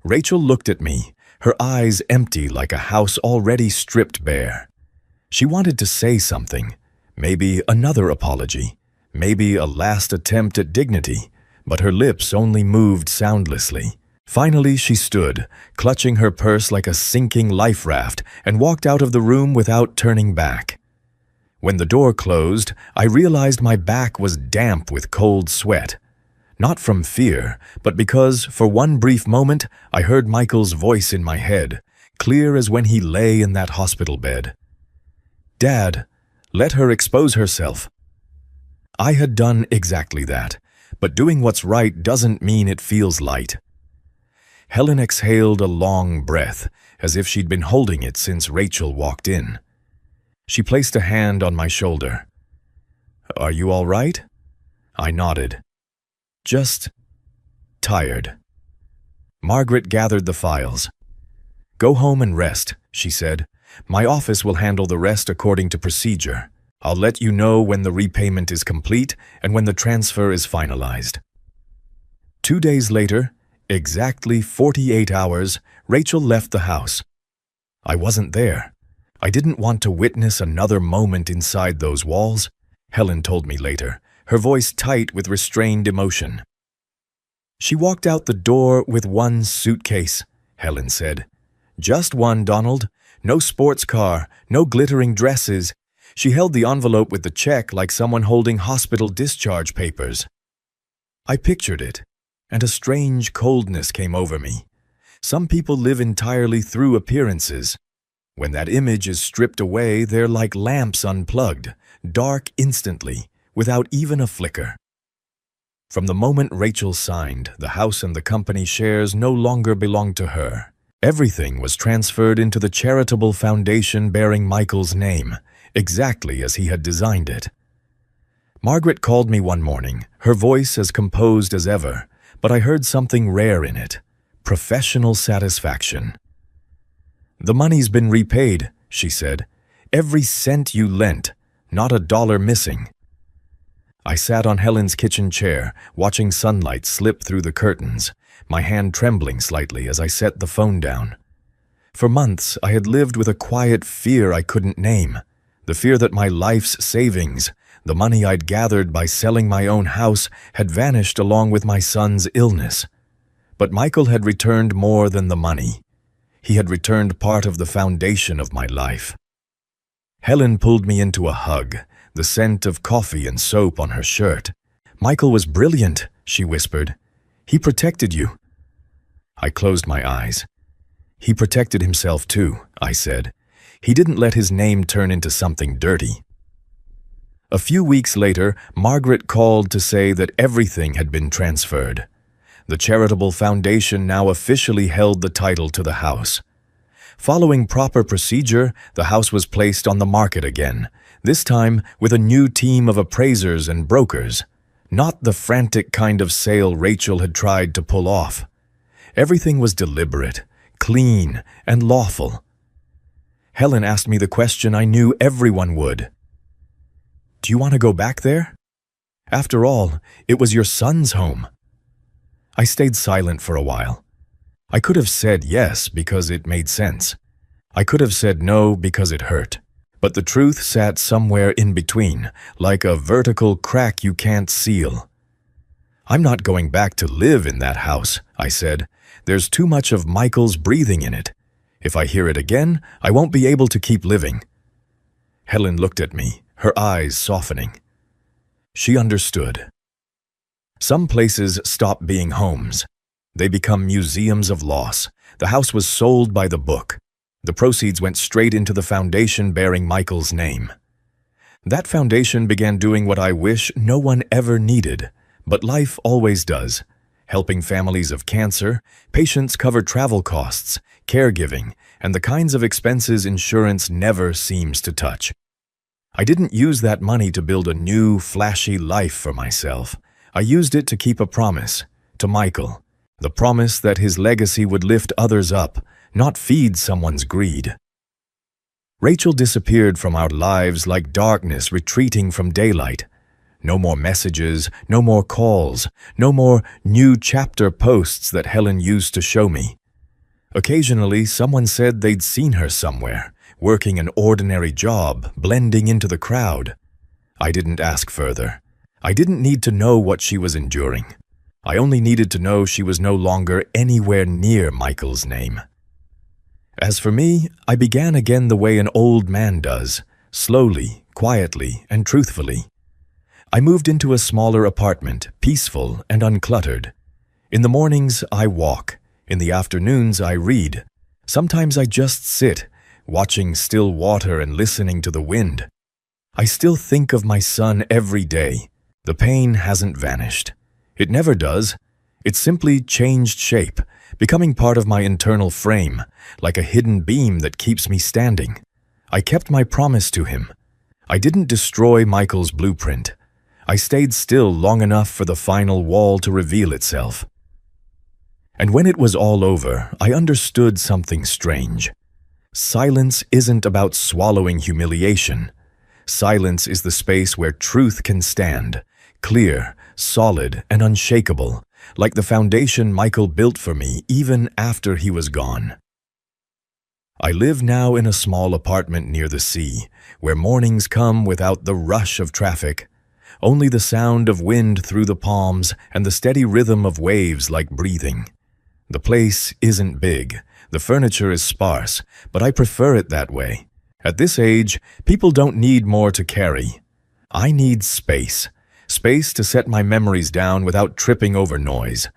Rachel looked at me, her eyes empty like a house already stripped bare. She wanted to say something, maybe another apology, maybe a last attempt at dignity, but her lips only moved soundlessly. Finally, she stood, clutching her purse like a sinking life raft, and walked out of the room without turning back. When the door closed, I realized my back was damp with cold sweat. Not from fear, but because, for one brief moment, I heard Michael's voice in my head, clear as when he lay in that hospital bed. Dad, let her expose herself. I had done exactly that, but doing what's right doesn't mean it feels light. Helen exhaled a long breath, as if she'd been holding it since Rachel walked in. She placed a hand on my shoulder. Are you all right? I nodded. Just tired. Margaret gathered the files. Go home and rest, she said. My office will handle the rest according to procedure. I'll let you know when the repayment is complete and when the transfer is finalized. 2 days later, exactly 48 hours, Rachel left the house. I wasn't there. I didn't want to witness another moment inside those walls, Helen told me later, her voice tight with restrained emotion. She walked out the door with one suitcase, Helen said. Just one, Donald. No sports car, no glittering dresses. She held the envelope with the check like someone holding hospital discharge papers. I pictured it, and a strange coldness came over me. Some people live entirely through appearances. When that image is stripped away, they're like lamps unplugged, dark instantly, without even a flicker. From the moment Rachel signed, the house and the company shares no longer belonged to her. Everything was transferred into the charitable foundation bearing Michael's name, exactly as he had designed it. Margaret called me one morning, her voice as composed as ever, but I heard something rare in it, professional satisfaction. The money's been repaid, she said. Every cent you lent, not a dollar missing. I sat on Helen's kitchen chair, watching sunlight slip through the curtains, my hand trembling slightly as I set the phone down. For months, I had lived with a quiet fear I couldn't name, the fear that my life's savings, the money I'd gathered by selling my own house, had vanished along with my son's illness. But Michael had returned more than the money. He had returned part of the foundation of my life. Helen pulled me into a hug, the scent of coffee and soap on her shirt. Michael was brilliant, she whispered. He protected you. I closed my eyes. He protected himself too, I said. He didn't let his name turn into something dirty. A few weeks later, Margaret called to say that everything had been transferred. The charitable foundation now officially held the title to the house. Following proper procedure, the house was placed on the market again, this time with a new team of appraisers and brokers. Not the frantic kind of sale Rachel had tried to pull off. Everything was deliberate, clean, and lawful. Helen asked me the question I knew everyone would. Do you want to go back there? After all, it was your son's home. I stayed silent for a while. I could have said yes because it made sense. I could have said no because it hurt. But the truth sat somewhere in between, like a vertical crack you can't seal. I'm not going back to live in that house, I said. There's too much of Michael's breathing in it. If I hear it again, I won't be able to keep living. Helen looked at me, her eyes softening. She understood. Some places stop being homes. They become museums of loss. The house was sold by the book. The proceeds went straight into the foundation bearing Michael's name. That foundation began doing what I wish no one ever needed, But life always does. Helping families of cancer, patients cover travel costs, caregiving, and the kinds of expenses insurance never seems to touch. I didn't use that money to build a new, flashy life for myself. I used it to keep a promise, to Michael. The promise that his legacy would lift others up, not feed someone's greed. Rachel disappeared from our lives like darkness retreating from daylight. No more messages, no more calls, no more new chapter posts that Helen used to show me. Occasionally, someone said they'd seen her somewhere, working an ordinary job, blending into the crowd. I didn't ask further. I didn't need to know what she was enduring. I only needed to know she was no longer anywhere near Michael's name. As for me, I began again the way an old man does, slowly, quietly, and truthfully. I moved into a smaller apartment, peaceful and uncluttered. In the mornings, I walk. In the afternoons, I read. Sometimes I just sit, watching still water and listening to the wind. I still think of my son every day. The pain hasn't vanished. It never does. It's simply changed shape, becoming part of my internal frame, like a hidden beam that keeps me standing. I kept my promise to him. I didn't destroy Michael's blueprint. I stayed still long enough for the final wall to reveal itself. And when it was all over, I understood something strange. Silence isn't about swallowing humiliation. Silence is the space where truth can stand, clear, solid, and unshakable, like the foundation Michael built for me even after he was gone. I live now in a small apartment near the sea, where mornings come without the rush of traffic. Only the sound of wind through the palms and the steady rhythm of waves like breathing. The place isn't big, the furniture is sparse, but I prefer it that way. At this age, people don't need more to carry. I need space. Space to set my memories down without tripping over noise.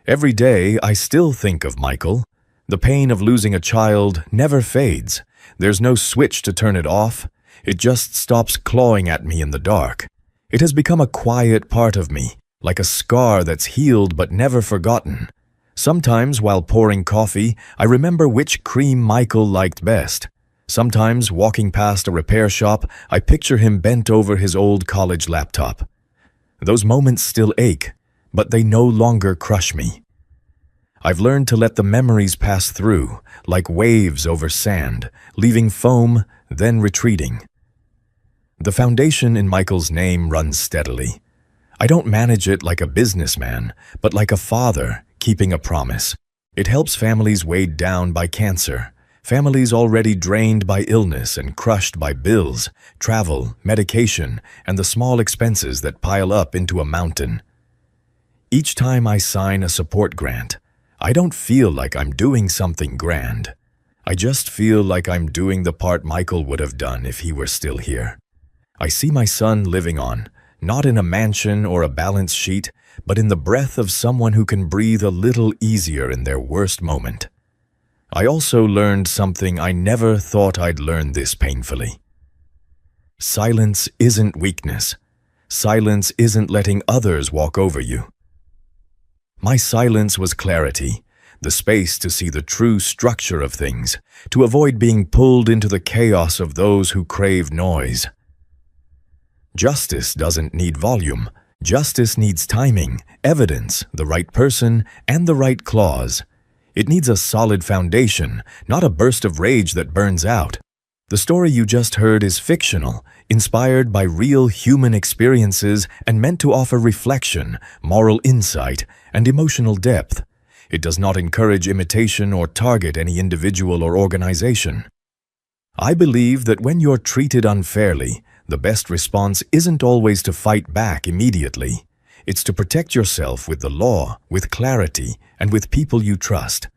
Every day, I still think of Michael. The pain of losing a child never fades. There's no switch to turn it off. It just stops clawing at me in the dark. It has become a quiet part of me, like a scar that's healed but never forgotten. Sometimes, while pouring coffee, I remember which cream Michael liked best. Sometimes, walking past a repair shop, I picture him bent over his old college laptop. Those moments still ache, but they no longer crush me. I've learned to let the memories pass through, like waves over sand, leaving foam, then retreating. The foundation in Michael's name runs steadily. I don't manage it like a businessman, but like a father, keeping a promise. It helps families weighed down by cancer, families already drained by illness and crushed by bills, travel, medication, and the small expenses that pile up into a mountain. Each time I sign a support grant, I don't feel like I'm doing something grand. I just feel like I'm doing the part Michael would have done if he were still here. I see my son living on, not in a mansion or a balance sheet, but in the breath of someone who can breathe a little easier in their worst moment. I also learned something I never thought I'd learn this painfully. Silence isn't weakness. Silence isn't letting others walk over you. My silence was clarity, the space to see the true structure of things, to avoid being pulled into the chaos of those who crave noise. Justice doesn't need volume. Justice needs timing, evidence, the right person, and the right clause. It needs a solid foundation, not a burst of rage that burns out. The story you just heard is fictional, inspired by real human experiences and meant to offer reflection, moral insight, and emotional depth. It does not encourage imitation or target any individual or organization. I believe that when you're treated unfairly, the best response isn't always to fight back immediately. It's to protect yourself with the law, with clarity, and with people you trust.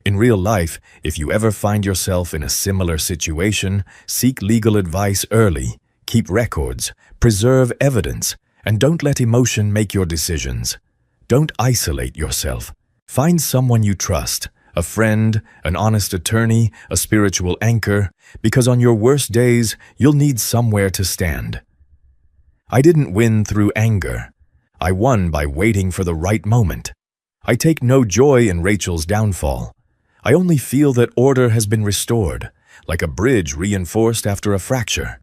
In real life, if you ever find yourself in a similar situation, seek legal advice early, keep records, preserve evidence, and don't let emotion make your decisions. Don't isolate yourself. Find someone you trust, a friend, an honest attorney, a spiritual anchor, because on your worst days, you'll need somewhere to stand. I didn't win through anger. I won by waiting for the right moment. I take no joy in Rachel's downfall. I only feel that order has been restored, like a bridge reinforced after a fracture.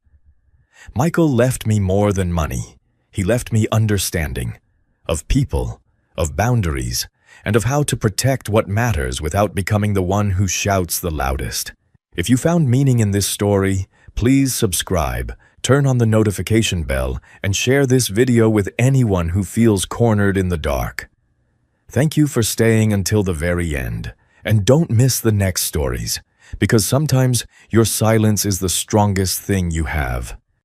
Michael left me more than money. He left me understanding of people, of boundaries, and of how to protect what matters without becoming the one who shouts the loudest. If you found meaning in this story, please subscribe, turn on the notification bell, and share this video with anyone who feels cornered in the dark. Thank you for staying until the very end, and don't miss the next stories, because sometimes your silence is the strongest thing you have.